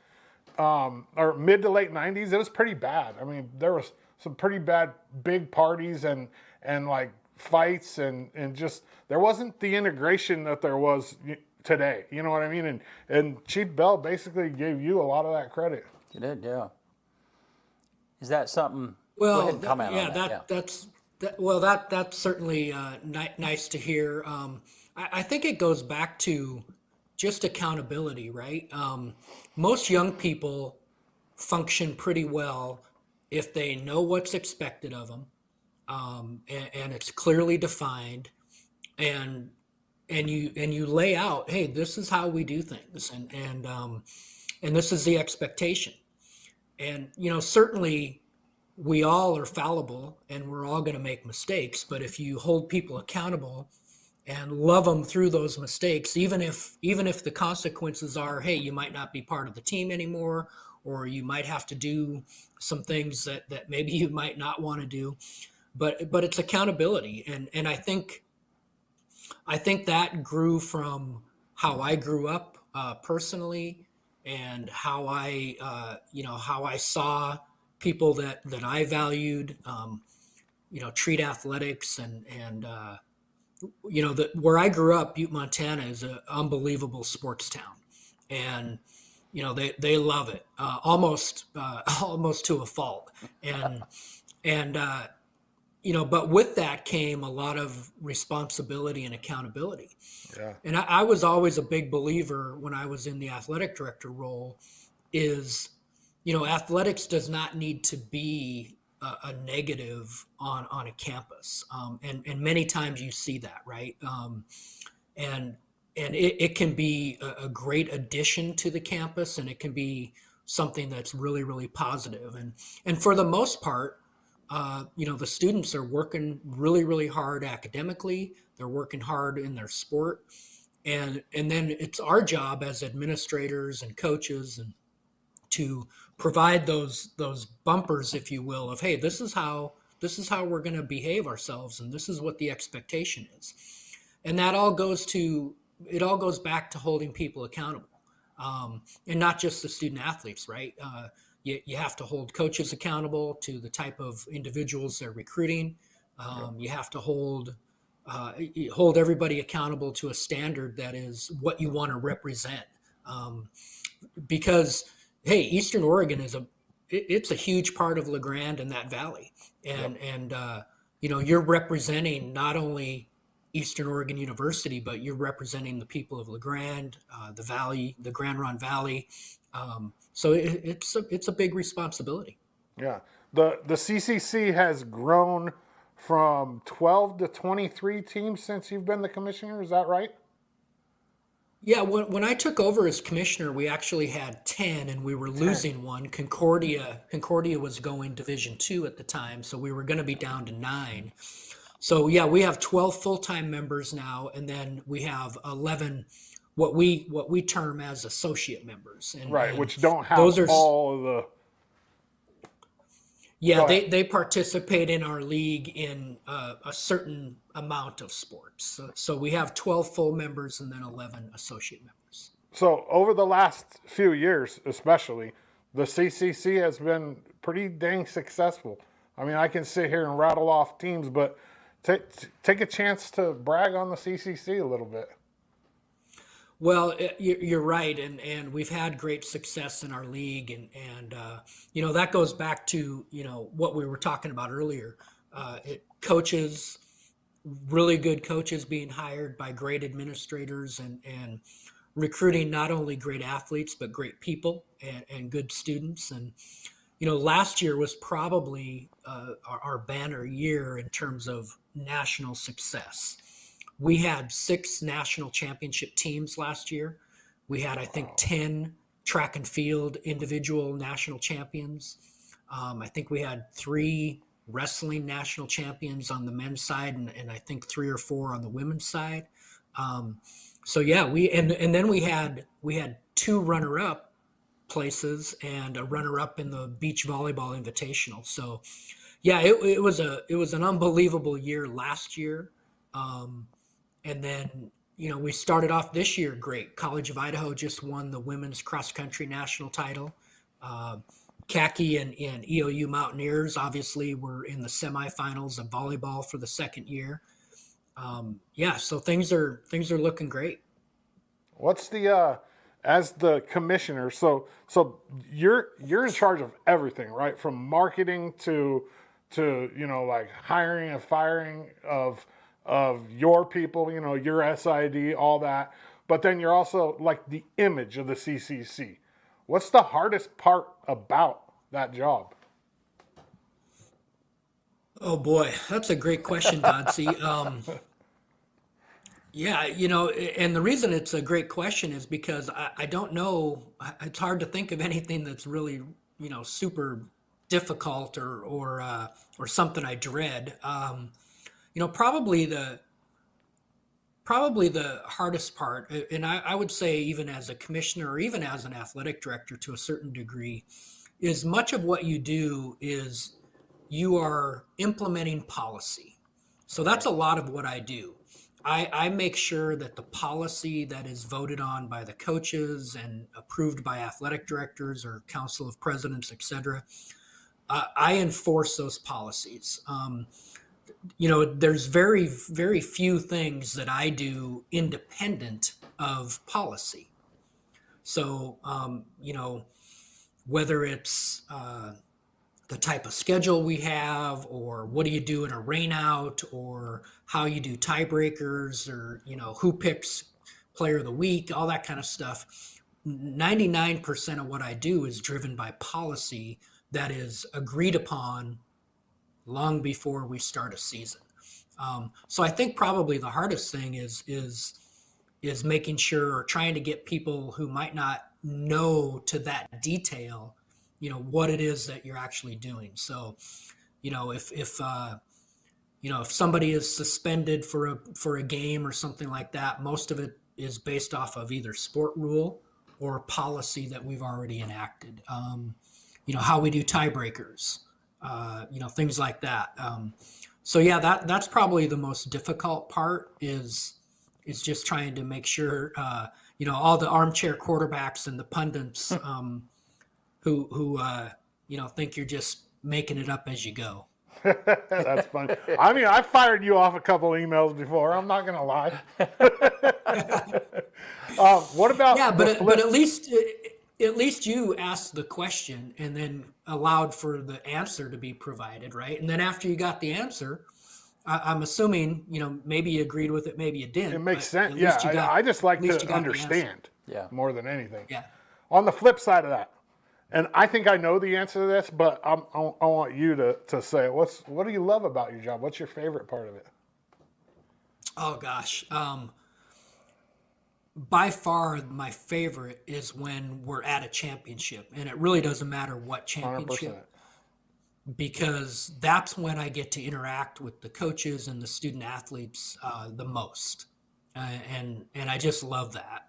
or mid to late 90s, it was pretty bad. I mean, there was some pretty bad big parties and like fights, and just there wasn't the integration that there was today. You know what I mean? And Chief Bell basically gave you a lot of that credit. You did, yeah. Is that something? Well, go ahead and comment on that. That's certainly nice to hear. I think it goes back to just accountability, right? Most young people function pretty well if they know what's expected of them, and it's clearly defined, and you lay out, hey, this is how we do things, and this is the expectation. And certainly we all are fallible and we're all going to make mistakes, but if you hold people accountable and love them through those mistakes, even if the consequences are, hey, you might not be part of the team anymore, or you might have to do some things that maybe you might not want to do, but it's accountability. And I think that grew from how I grew up personally, and how I saw people that I valued, treat athletics, and where I grew up, Butte, Montana, is an unbelievable sports town, and they love it, almost to a fault, and but with that came a lot of responsibility and accountability. Yeah. And I was always a big believer when I was in the athletic director role is, athletics does not need to be a negative on a campus. And many times you see that, right? And it can be a great addition to the campus, and it can be something that's really, really positive. And for the most part, the students are working really, really hard academically. They're working hard in their sport. And then it's our job as administrators and coaches and to provide those bumpers, if you will, of, hey, this is how we're going to behave ourselves, and this is what the expectation is. And that all goes back to holding people accountable. And not just the student athletes, right? You have to hold coaches accountable to the type of individuals they're recruiting. You have to hold everybody accountable to a standard that is what you want to represent. Because, hey, Eastern Oregon it's a huge part of LeGrand and that valley. And you're representing not only Eastern Oregon University, but you're representing the people of LeGrand, the Valley, the Grand Ronde Valley. So it's a big responsibility. Yeah. The CCC has grown from 12 to 23 teams since you've been the commissioner. Is that right? Yeah, when I took over as commissioner, we actually had 10, and we were losing one. Concordia was going Division II at the time, so we were going to be down to 9. So yeah, we have 12 full-time members now, and then we have 11 what we term as associate members. And, right, and which don't have those are, all of the... Yeah, they participate in our league in a certain amount of sports. So we have 12 full members and then 11 associate members. So over the last few years, especially, the CCC has been pretty dang successful. I mean, I can sit here and rattle off teams, but take a chance to brag on the CCC a little bit. Well, you're right, and we've had great success in our league, and that goes back to what we were talking about earlier. Coaches, really good coaches being hired by great administrators, and recruiting not only great athletes but great people and good students. And last year was probably our banner year in terms of national success. We had 6 national championship teams last year. We had, I think, 10 track and field individual national champions. I think we had 3 wrestling national champions on the men's side, and I think 3 or 4 on the women's side. So yeah, and then we had 2 runner-up places and a runner-up in the beach volleyball invitational. So yeah, it was an unbelievable year last year. And then, we started off this year great. College of Idaho just won the women's cross country national title. Uh, Khaki and EOU Mountaineers obviously were in the semifinals of volleyball for the second year. Yeah, so things are looking great. What's the as the commissioner? So you're in charge of everything, right? From marketing to like hiring and firing of your people, your SID, all that. But then you're also like the image of the CCC. What's the hardest part about that job? Oh boy, that's a great question, Doddsy. Yeah, and the reason it's a great question is because I don't know. It's hard to think of anything that's really, super difficult or something I dread. Probably the hardest part, and I would say even as a commissioner or even as an athletic director to a certain degree, is much of what you do is you are implementing policy. So that's a lot of what I do. I make sure that the policy that is voted on by the coaches and approved by athletic directors or council of presidents, et cetera, I enforce those policies. There's very, very few things that I do independent of policy. So, whether it's the type of schedule we have, or what do you do in a rainout, or how you do tiebreakers, or who picks player of the week, all that kind of stuff. 99% of what I do is driven by policy that is agreed upon long before we start a season. So I think probably the hardest thing is making sure, or trying to get people who might not know to that detail, what it is that you're actually doing. So, if somebody is suspended for a game or something like that, most of it is based off of either sport rule or policy that we've already enacted. How we do tiebreakers, things like that. So yeah, that's probably the most difficult part is just trying to make sure, all the armchair quarterbacks and the pundits who think you're just making it up as you go. That's funny. I mean, I fired you off a couple emails before. I'm not gonna lie. What about Yeah, but at least you asked the question and then allowed for the answer to be provided, right? And then after you got the answer, I'm assuming maybe you agreed with it, maybe you didn't. It makes sense. At least Yeah, I just like to understand. understand more than anything. Yeah. On the flip side of that, and I think I know the answer to this, but I want you to say it. What do you love about your job? What's your favorite part of it? Oh gosh. By far my favorite is when we're at a championship, and it really doesn't matter what championship, 100%. because that's when I get to interact with the coaches and the student athletes the most, and I just love that.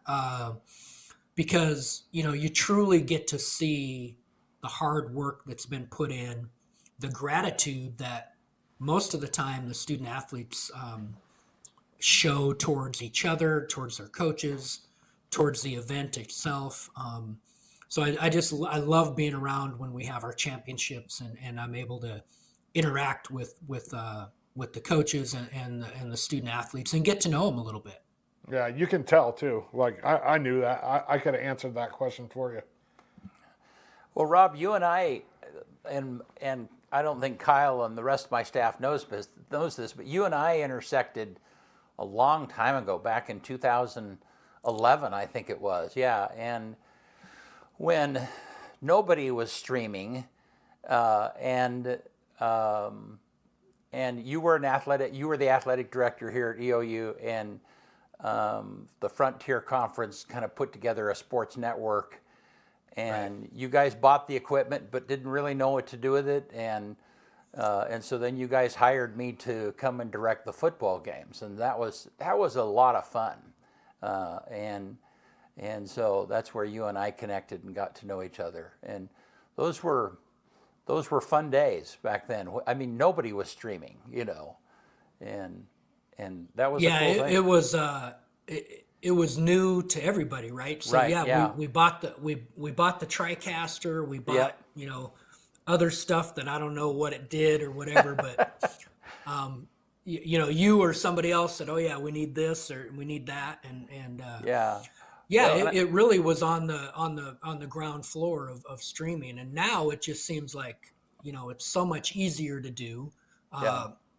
Because you truly get to see the hard work that's been put in, the gratitude that most of the time the student athletes show towards each other, towards their coaches, towards the event itself. So I love being around when we have our championships and I'm able to interact with the coaches and the student athletes and get to know them a little bit. Yeah, you can tell too. Like I knew that. I could have answered that question for you. Well, Rob, you and I, and I don't think Kyle and the rest of my staff knows this, but you and I intersected a long time ago, back in 2011, I think it was. Yeah, and when nobody was streaming, and you were the athletic director here at EOU, and the Frontier Conference kind of put together a sports network, and you guys bought the equipment but didn't really know what to do with it, and And so then you guys hired me to come and direct the football games, and that was a lot of fun. And so that's where you and I connected and got to know each other. And those were fun days back then. I mean, nobody was streaming, and that was a cool thing. It was new to everybody, right? So Right, yeah, yeah. we bought the TriCaster, we bought other stuff that I don't know what it did or whatever, but you or somebody else said, oh yeah, we need this or we need that, and Yeah. yeah, Well, it really was on the ground floor of streaming, and now it just seems like it's so much easier to do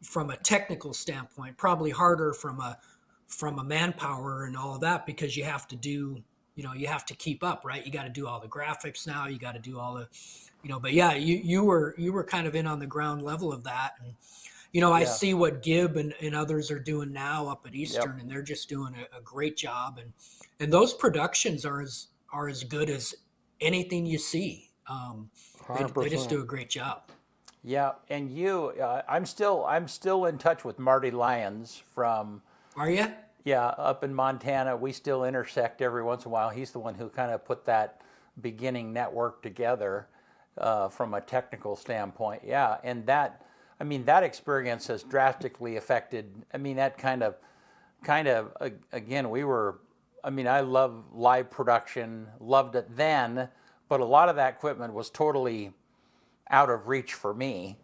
from a technical standpoint. Probably harder from a manpower and all of that, because you have to do you have to keep up, right? You got to do all the graphics now. You got to do all the But yeah, you were kind of in on the ground level of that, and I see what Gibb and others are doing now up at Eastern, and they're just doing a great job, and those productions are as good as anything you see. They just do a great job. Yeah, and I'm still in touch with Marty Lyons from. Are you? Yeah, up in Montana. We still intersect every once in a while. He's the one who kind of put that beginning network together from a technical standpoint. Yeah, and that experience has drastically affected. I mean, that kind of again, I love live production, loved it then, but a lot of that equipment was totally out of reach for me,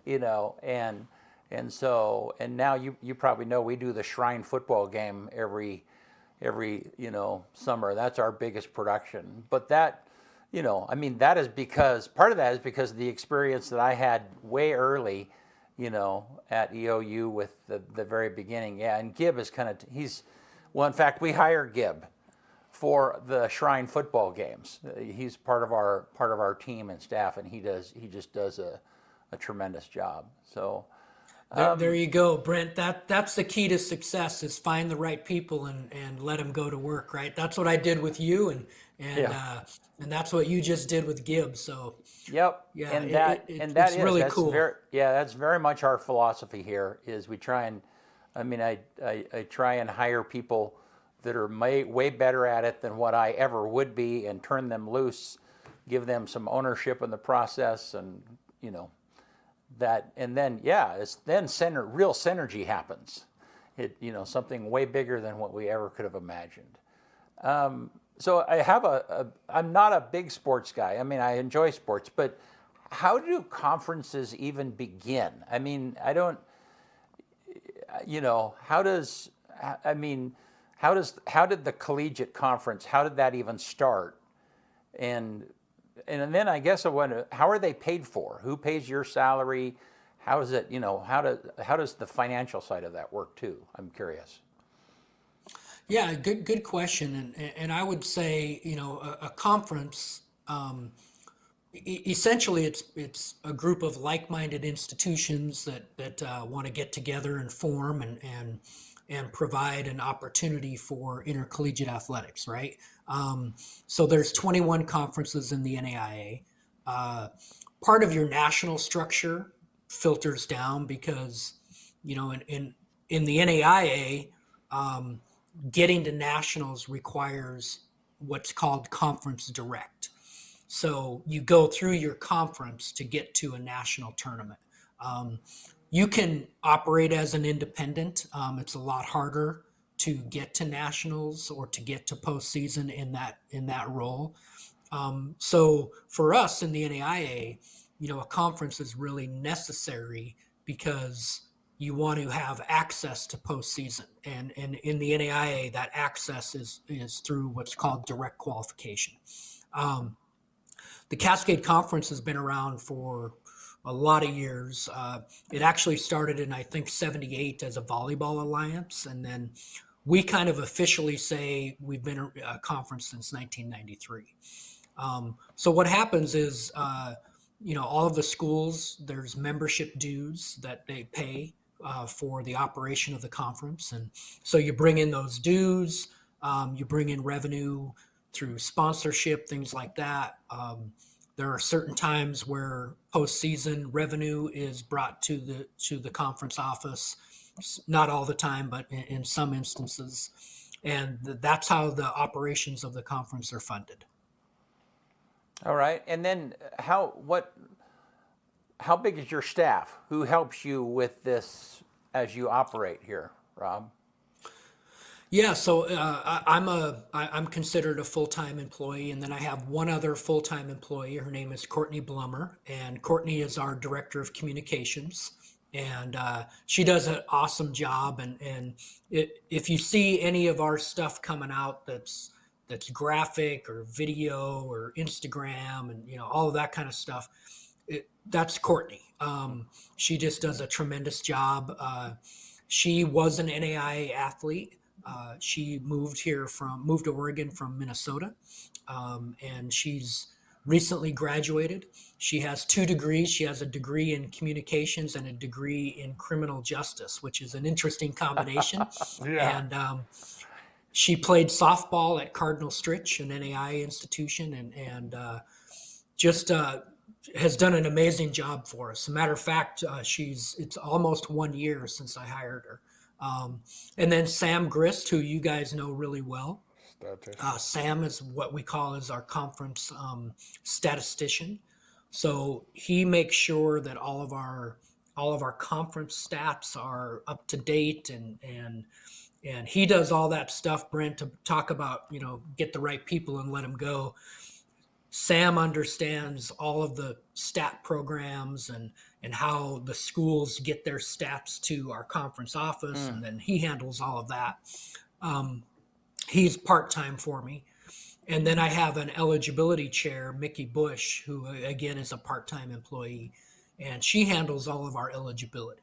and so now you probably know we do the Shrine football game every summer. That's our biggest production. But that that is because part of that is because of the experience that I had way early, at EOU with the very beginning. Yeah, and Gibb is in fact, we hire Gibb for the Shrine football games. He's part of our team and staff, and he just does a tremendous job. So there you go, Brent. That's the key to success, is find the right people and let them go to work, right? That's what I did with you, and that's what you just did with Gibb. So yep, yeah, it's really cool. That's very much our philosophy here. Is we try and, I try and hire people that are way better at it than what I ever would be, and turn them loose, give them some ownership in the process, and that, and then real synergy happens. Something way bigger than what we ever could have imagined. So I'm not a big sports guy. I mean, I enjoy sports, but how do conferences even begin? I mean, I don't, how did the collegiate conference, how did that even start? And then I guess I wonder, how are they paid for? Who pays your salary? How is it, how does the financial side of that work too? I'm curious. Yeah, good question. And I would say, a conference, essentially it's a group of like-minded institutions that want to get together and form and provide an opportunity for intercollegiate athletics, right? So there's 21 conferences in the NAIA. Part of your national structure filters down because, in the NAIA, getting to nationals requires what's called conference direct. So you go through your conference to get to a national tournament. You can operate as an independent. It's a lot harder to get to nationals or to get to postseason in that role. So for us in the NAIA, a conference is really necessary because you want to have access to postseason. And in the NAIA, that access is through what's called direct qualification. The Cascade Conference has been around for a lot of years. It actually started in, I think, 78 as a volleyball alliance. And then we kind of officially say we've been a conference since 1993. So what happens is, all of the schools, there's membership dues that they pay for the operation of the conference. And so you bring in those dues, you bring in revenue through sponsorship, things like that. There are certain times where postseason revenue is brought to the conference office. Not all the time, but in some instances, and that's how the operations of the conference are funded. All right. And then how big is your staff? Who helps you with this as you operate here, Rob? Yeah, so I'm considered a full-time employee, and then I have one other full-time employee. Her name is Courtney Blummer, and Courtney is our director of communications, and she does an awesome job. And if you see any of our stuff coming out that's graphic or video or Instagram and all of that kind of stuff, that's Courtney. She just does a tremendous job. She was an NAIA athlete. She moved to Oregon from Minnesota, and she's recently graduated. She has 2 degrees. She has a degree in communications and a degree in criminal justice, which is an interesting combination. Yeah. And she played softball at Cardinal Stritch, an NAIA institution, and just has done an amazing job for us. As a matter of fact, it's almost 1 year since I hired her. And then Sam Grist, who you guys know really well. Sam is what we call as our conference statistician. So he makes sure that all of our conference stats are up to date, and he does all that stuff, Brent, to talk about, get the right people and let them go. Sam understands all of the stat programs and how the schools get their stats to our conference office, and then he handles all of that. He's part-time for me. And then I have an eligibility chair, Mickey Bush, who again is a part-time employee, and she handles all of our eligibility.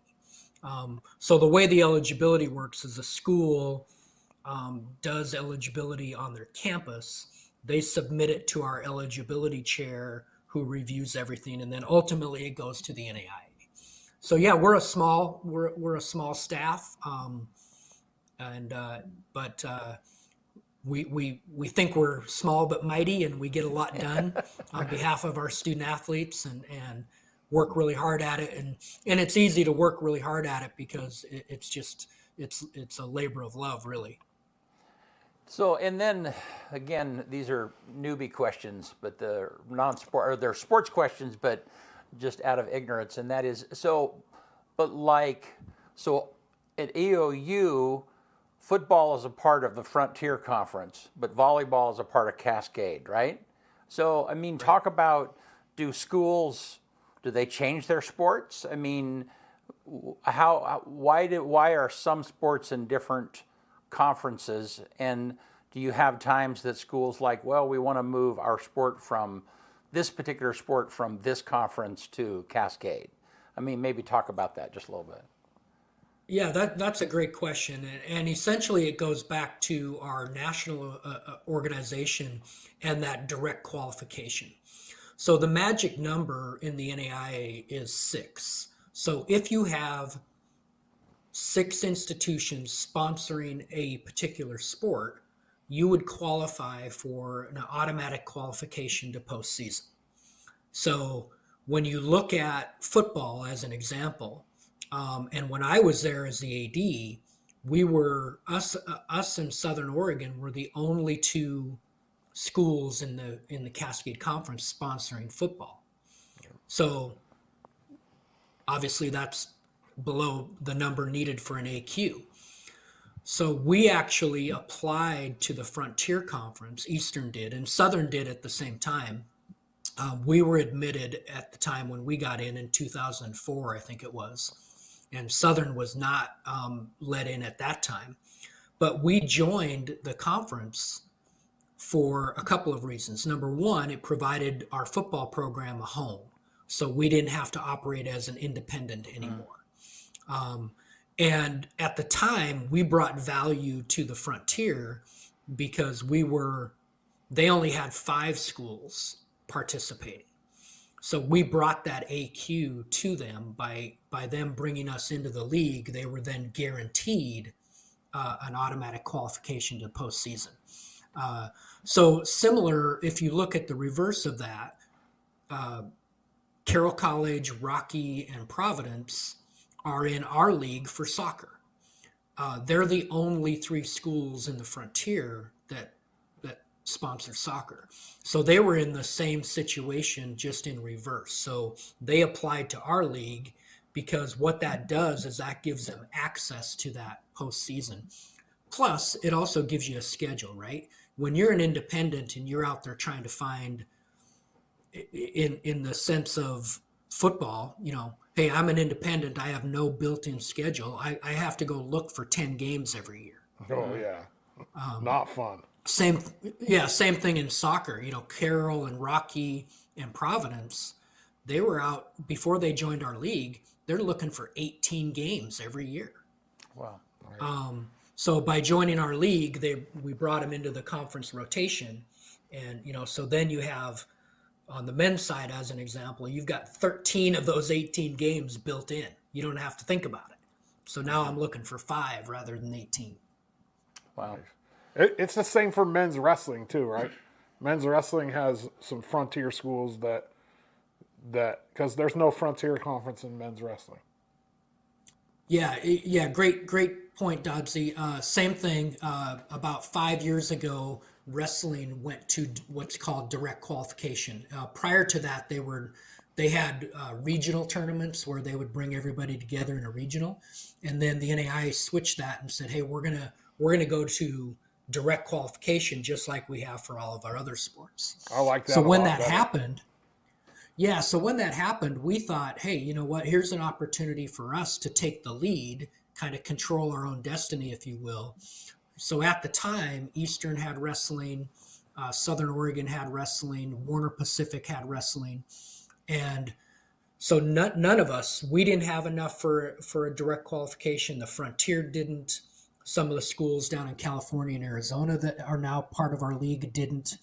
So the way the eligibility works is a school does eligibility on their campus. They submit it to our eligibility chair, who reviews everything, and then ultimately it goes to the NAIA. So yeah, we're a small staff, but we think we're small but mighty, and we get a lot done on behalf of our student athletes, and work really hard at it. And it's easy to work really hard at it because it's a labor of love, really. So, and then again, these are newbie questions, but they're non-sport, or they're sports questions, but just out of ignorance. And that is, so at EOU, football is a part of the Frontier Conference, but volleyball is a part of Cascade, right? So, I mean, talk about, do they change their sports? I mean, why are some sports in different conferences, and do you have times that schools like, well, we want to move our sport from this particular sport from this conference to Cascade? I mean, maybe talk about that just a little bit. Yeah, that's a great question, and essentially it goes back to our national organization and that direct qualification. So the magic number in the NAIA is 6. So if you have 6 institutions sponsoring a particular sport, you would qualify for an automatic qualification to postseason. So when you look at football as an example, and when I was there as the AD, we were us in Southern Oregon were the only 2 schools in the Cascade Conference sponsoring football. So obviously that's below the number needed for an AQ. So we actually applied to the Frontier Conference, Eastern did, and Southern did at the same time. We were admitted at the time when we got in 2004, I think it was, and Southern was not let in at that time. But we joined the conference for a couple of reasons. Number one, it provided our football program a home, so we didn't have to operate as an independent anymore. And at the time, we brought value to the Frontier because they only had 5 schools participating. So we brought that AQ to them by them bringing us into the league. They were then guaranteed an automatic qualification to postseason. So similar, if you look at the reverse of that, Carroll College, Rocky, and Providence are in our league for soccer. They're the only 3 schools in the Frontier that sponsor soccer. So they were in the same situation, just in reverse. So they applied to our league because what that does is that gives them access to that postseason. Plus, it also gives you a schedule, right? When you're an independent and you're out there trying to find, in the sense of football, hey, I'm an independent. I have no built-in schedule. I have to go look for 10 games every year. Oh yeah, not fun. Same thing in soccer. Carroll and Rocky and Providence, they were out before they joined our league. They're looking for 18 games every year. Wow. So by joining our league, we brought them into the conference rotation, and so then you have, on the men's side, as an example, you've got 13 of those 18 games built in. You don't have to think about it. So now I'm looking for 5 rather than 18. Wow. It's the same for men's wrestling too, right? Men's wrestling has some Frontier schools that because there's no Frontier conference in men's wrestling. Yeah, great point, Doddsy. Same thing. About 5 years ago, wrestling went to what's called direct qualification. Prior to that, they had regional tournaments where they would bring everybody together in a regional, and then the NAI switched that and said, "Hey, we're gonna go to direct qualification, just like we have for all of our other sports." I like that. So when that happened, we thought, hey, you know what? Here's an opportunity for us to take the lead, kind of control our own destiny, if you will. So at the time, Eastern had wrestling, Southern Oregon had wrestling, Warner Pacific had wrestling, and so none of us, we didn't have enough for a direct qualification. The Frontier didn't. Some of the schools down in California and Arizona that are now part of our league didn't.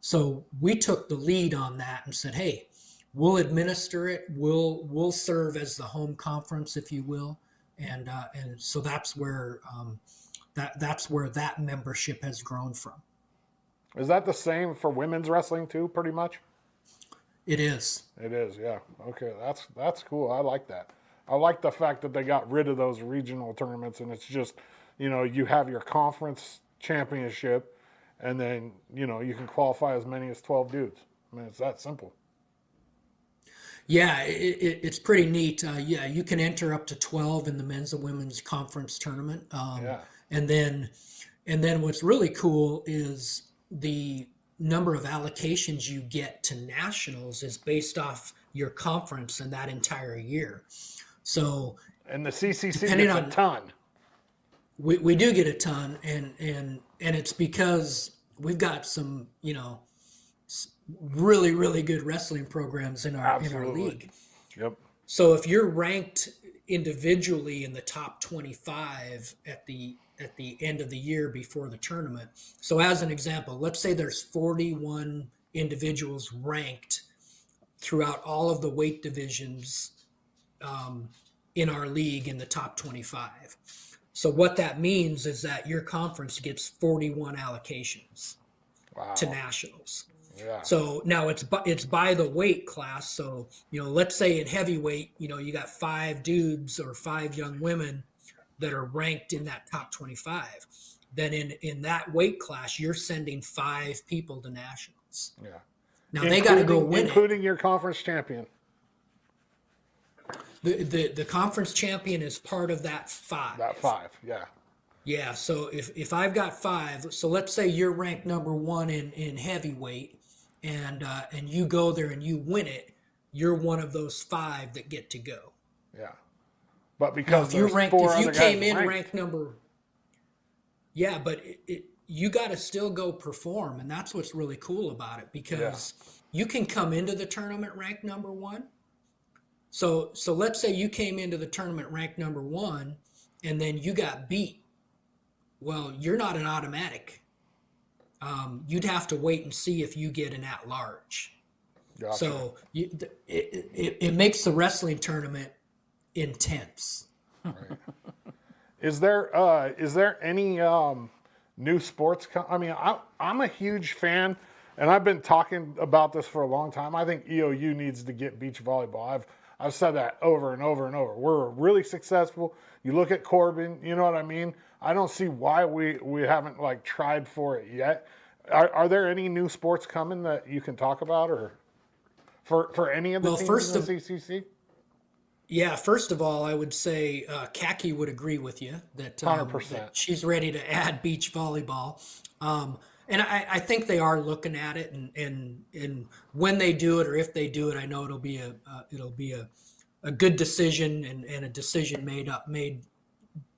So we took the lead on that and said, hey, we'll administer it. We'll serve as the home conference, if you will. And so that's where that membership has grown from. Is that the same for women's wrestling too, pretty much? It is. It is, yeah. Okay, that's cool. I like that. I like the fact that they got rid of those regional tournaments and it's just, you have your conference championship and then, you can qualify as many as 12 dudes. I mean, it's that simple. Yeah, it's pretty neat. You can enter up to 12 in the men's and women's conference tournament. And then what's really cool is the number of allocations you get to nationals is based off your conference in that entire year. So, and the CCC gets a ton. We do get a ton, and it's because we've got some really, really good wrestling programs in our league. Yep. So if you're ranked individually in the top 25 at the end of the year before the tournament. So as an example, let's say there's 41 individuals ranked throughout all of the weight divisions in our league in the top 25. So what that means is that your conference gets 41 allocations to nationals. Yeah. So now it's by the weight class. So, let's say in heavyweight, you got 5 dudes or 5 young women that are ranked in that top 25. Then in that weight class, you're sending 5 people to nationals. Yeah. Now they got to go win including your conference champion. The conference champion is part of that 5. That 5, yeah. Yeah, so if I've got 5, so let's say you're ranked number 1 in heavyweight, and you go there and you win it, you're one of those 5 that get to go. Yeah, but because now, if you came in ranked number, yeah, but you got to still go perform, and that's what's really cool about it because you can come into the tournament ranked number 1. So let's say you came into the tournament ranked number 1, and then you got beat. Well, you're not an automatic. You'd have to wait and see if you get an at-large. Gotcha. So it makes the wrestling tournament intense. Right. Is there any new sports? I'm a huge fan, and I've been talking about this for a long time. I think EOU needs to get beach volleyball. I've said that over and over and over. We're really successful. You look at Corbin, you know what I mean? I don't see why we haven't like tried for it yet. Are there any new sports coming that you can talk about, or for any of the teams in the CCC? Yeah, first of all, I would say Kaki would agree with you that, 100%. that she's ready to add beach volleyball. And I think they are looking at it, and when they do it, or if they do it, I know it'll be a good decision, and a decision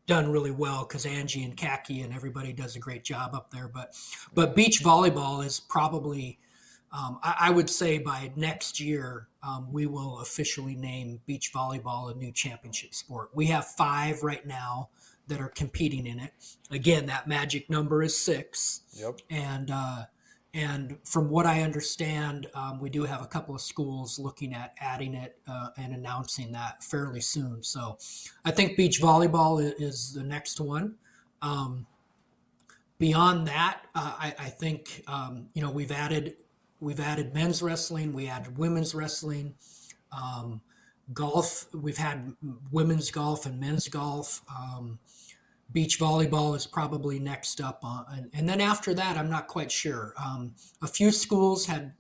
done really well, because Angie and Kaki and everybody does a great job up there. But beach volleyball is probably, I would say by next year, we will officially name beach volleyball a new championship sport. We have 5 right now that are competing in it. Again, that magic number is 6. Yep. And from what I understand, we do have a couple of schools looking at adding it and announcing that fairly soon. So I think beach volleyball is the next one. Beyond that, I think we've added men's wrestling, we added women's wrestling, golf. We've had women's golf and men's golf. Beach volleyball is probably next up on, and then after that, I'm not quite sure. A few schools had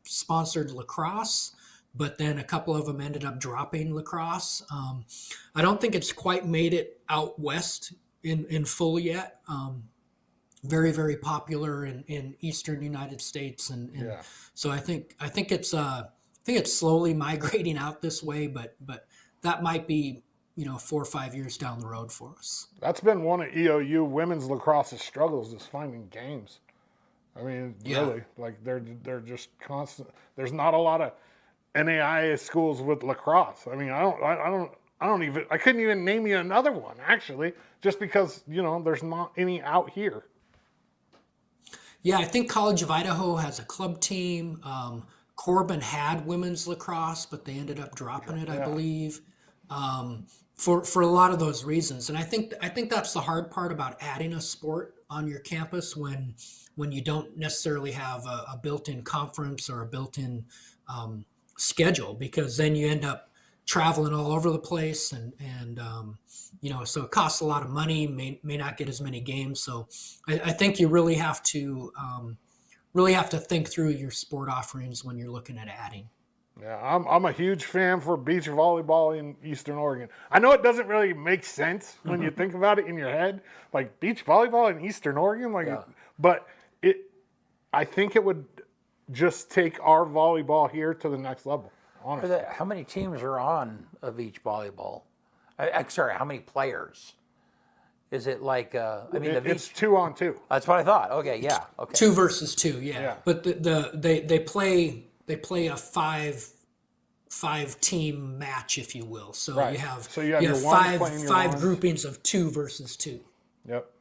sponsored lacrosse, but then a couple of them ended up dropping lacrosse. I don't think it's quite made it out west in full yet. Very, very popular in eastern United States, and Yeah. so I think it's slowly migrating out this way, but that might be 4 or 5 years down the road for us. That's been one of EOU women's lacrosse's struggles, is finding games. I mean, Yeah. really, like they're just constant. There's not a lot of NAIA schools with lacrosse. I mean, I couldn't even name you another one, actually, just because there's not any out here. Yeah, I think College of Idaho has a club team. Corbin had women's lacrosse, but they ended up dropping it, I Yeah. believe, for a lot of those reasons. And I think that's the hard part about adding a sport on your campus when you don't necessarily have a built-in conference or a built-in schedule, because then you end up traveling all over the place, and so it costs a lot of money, may not get as many games. So I think you really have to think through your sport offerings when you're looking at adding. Yeah, I'm a huge fan for beach volleyball in Eastern Oregon. I know it doesn't really make sense when you think about it in your head, like beach volleyball in Eastern Oregon, but I think it would just take our volleyball here to the next level. Honestly, How many teams are on a beach volleyball? Sorry, how many players? Is it like it's 2-on-2. That's what I thought. Okay, yeah, okay. 2 versus 2, yeah. Yeah. But they play a 5 team match, if you will. So Right. you have So you have your ones playing your five ones. groupings of 2 versus 2. Yep.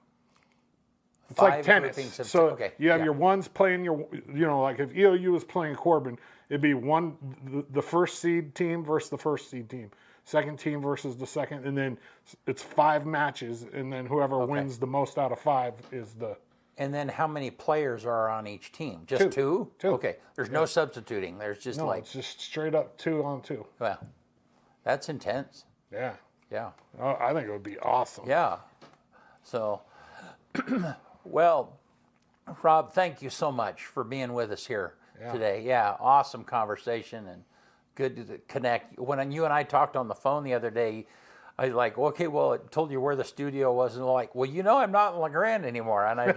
It's 5 like tennis. groupings of So two. Okay, you have yeah. your ones playing your, like if EOU was playing Corbin, it'd be the first seed team versus the first seed team, second team versus the second, and then it's 5 matches, and then whoever wins the most out of 5 is the. And then how many players are on each team? Just 2? Two. Okay, there's no substituting. There's just No, it's just straight up 2-on-2. well, that's intense. Yeah. Yeah. Oh, I think it would be awesome. Yeah. So, well, Rob, thank you so much for being with us here today. Yeah, awesome conversation and good to connect. When you and I talked on the phone the other day, I was like, okay, well, it told you where the studio was, and like, well, I'm not in La Grande anymore, and I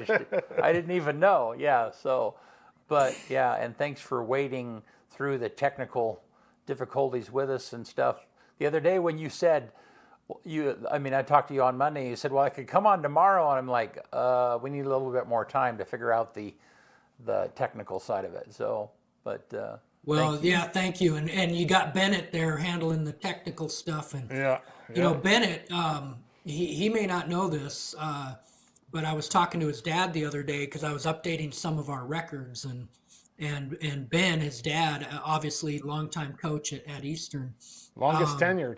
didn't even know. Yeah. So, but yeah, and thanks for wading through the technical difficulties with us and stuff. The other day when you said, I talked to you on Monday. You said, well, I could come on tomorrow. And I'm like, we need a little bit more time to figure out the technical side of it. So, but thank you. And you got Bennett there handling the technical stuff. And, Bennett, he may not know this, but I was talking to his dad the other day because I was updating some of our records. And Ben, his dad, obviously longtime coach at Eastern. Longest tenured.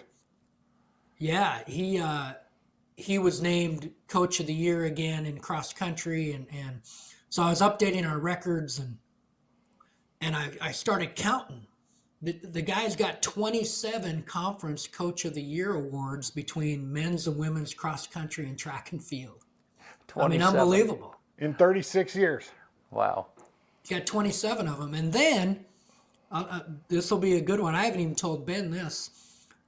Yeah, he was named Coach of the Year again in cross country, and so I was updating our records, and I started counting. The guy's got 27 conference coach of the year awards between men's and women's cross country and track and field. I mean, 27. unbelievable. In 36 years. Wow. He got 27 of them. And then, this will be a good one. I haven't even told Ben this.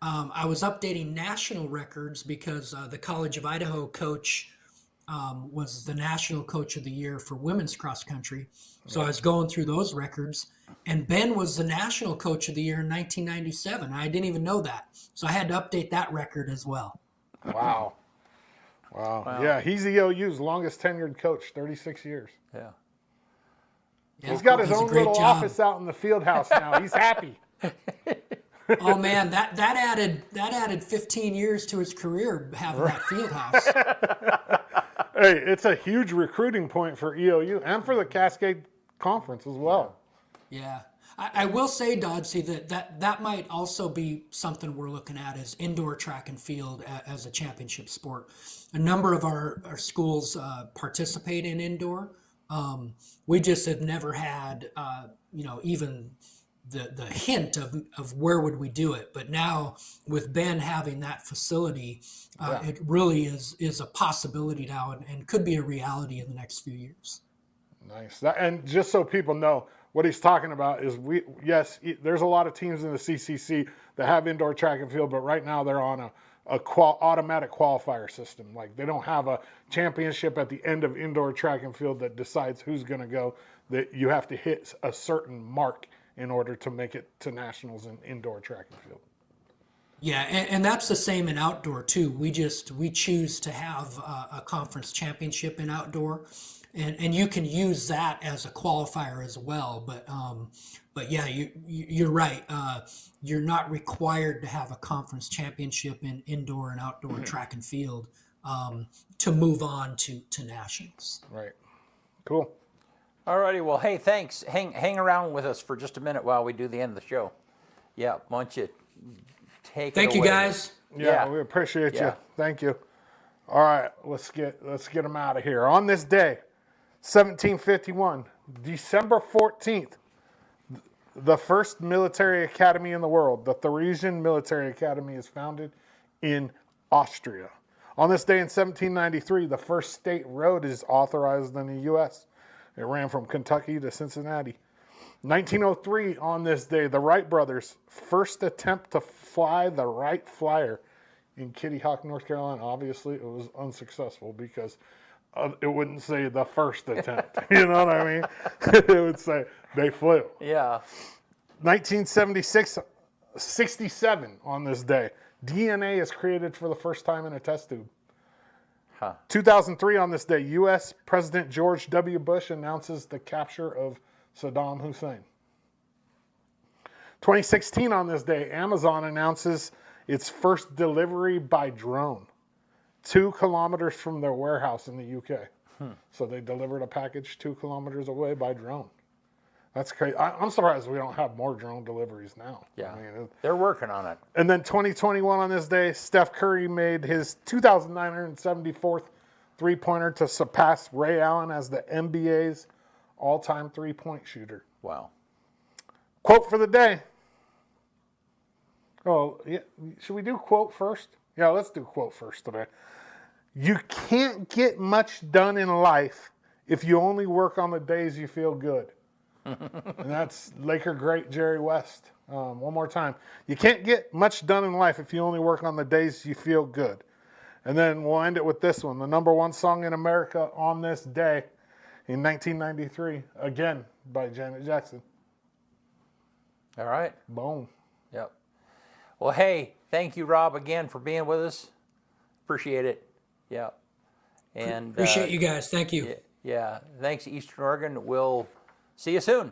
I was updating national records because the College of Idaho coach was the national coach of the year for women's cross country. So I was going through those records. And Ben was the national coach of the year in 1997. I didn't even know that. So I had to update that record as well. Wow. Wow. Yeah, he's EOU's longest tenured coach, 36 years. Yeah. Yeah, He's got his does a own great little job. office out in the field house now. He's happy. Oh man, that added 15 years to his career having that field house. Hey, it's a huge recruiting point for EOU and for the Cascade Conference as well. Yeah. I will say, Doddsy, that might also be something we're looking at is indoor track and field as a championship sport. A number of our schools participate in indoor. We just have never had, even the hint of where would we do it. But now with Ben having that facility, it really is a possibility now and could be a reality in the next few years. Nice. And just so people know, what he's talking about is there's a lot of teams in the CCC that have indoor track and field, but right now they're on a automatic qualifier system. Like they don't have a championship at the end of indoor track and field that decides who's going to go. That you have to hit a certain mark in order to make it to nationals in indoor track and field. Yeah, and that's the same in outdoor too. We choose to have a conference championship in outdoor. And you can use that as a qualifier as well, but yeah, you're right. You're not required to have a conference championship in indoor and outdoor track and field to move on to nationals. Right. Cool. All righty. Well, hey, thanks. Hang around with us for just a minute while we do the end of the show. Yeah, why don't you take it away? Thank you, guys. Yeah, we appreciate you. Yeah. Thank you. All right, let's get them out of here. On this day, 1751, December 14th, the first military academy in the world, the Theresian Military Academy, is founded in Austria. On this day in 1793, the first state road is authorized in the U.S. It ran from Kentucky to Cincinnati. 1903, on this day, the Wright brothers' first attempt to fly the Wright Flyer in Kitty Hawk, North Carolina. Obviously, it was unsuccessful because it wouldn't say the first attempt. You know what I mean? It would say they flew. Yeah. 1967 on this day, DNA is created for the first time in a test tube. 2003 on this day, U.S. President George W. Bush announces the capture of Saddam Hussein. 2016 on this day, Amazon announces its first delivery by drone, 2 kilometers from their warehouse in the UK. So they delivered a package 2 kilometers away by drone. That's crazy. I'm surprised we don't have more drone deliveries now. Yeah. I mean, They're working on it. and then 2021 on this day, Steph Curry made his 2,974th three-pointer to surpass Ray Allen as the NBA's all-time three-point shooter. Wow. Quote for the day. Oh, yeah. Should we do quote first? Yeah, let's do quote first today. You can't get much done in life if you only work on the days you feel good. And that's Laker great Jerry West. One more time. You can't get much done in life if you only work on the days you feel good. And then we'll end it with this one. The number one song in America on this day in 1993, again by Janet Jackson. All right. Boom. Yep. Well, hey, thank you, Rob, again for being with us. Appreciate it. Yeah. And Appreciate you guys. Thank you. Yeah. Thanks, Eastern Oregon. We'll see you soon.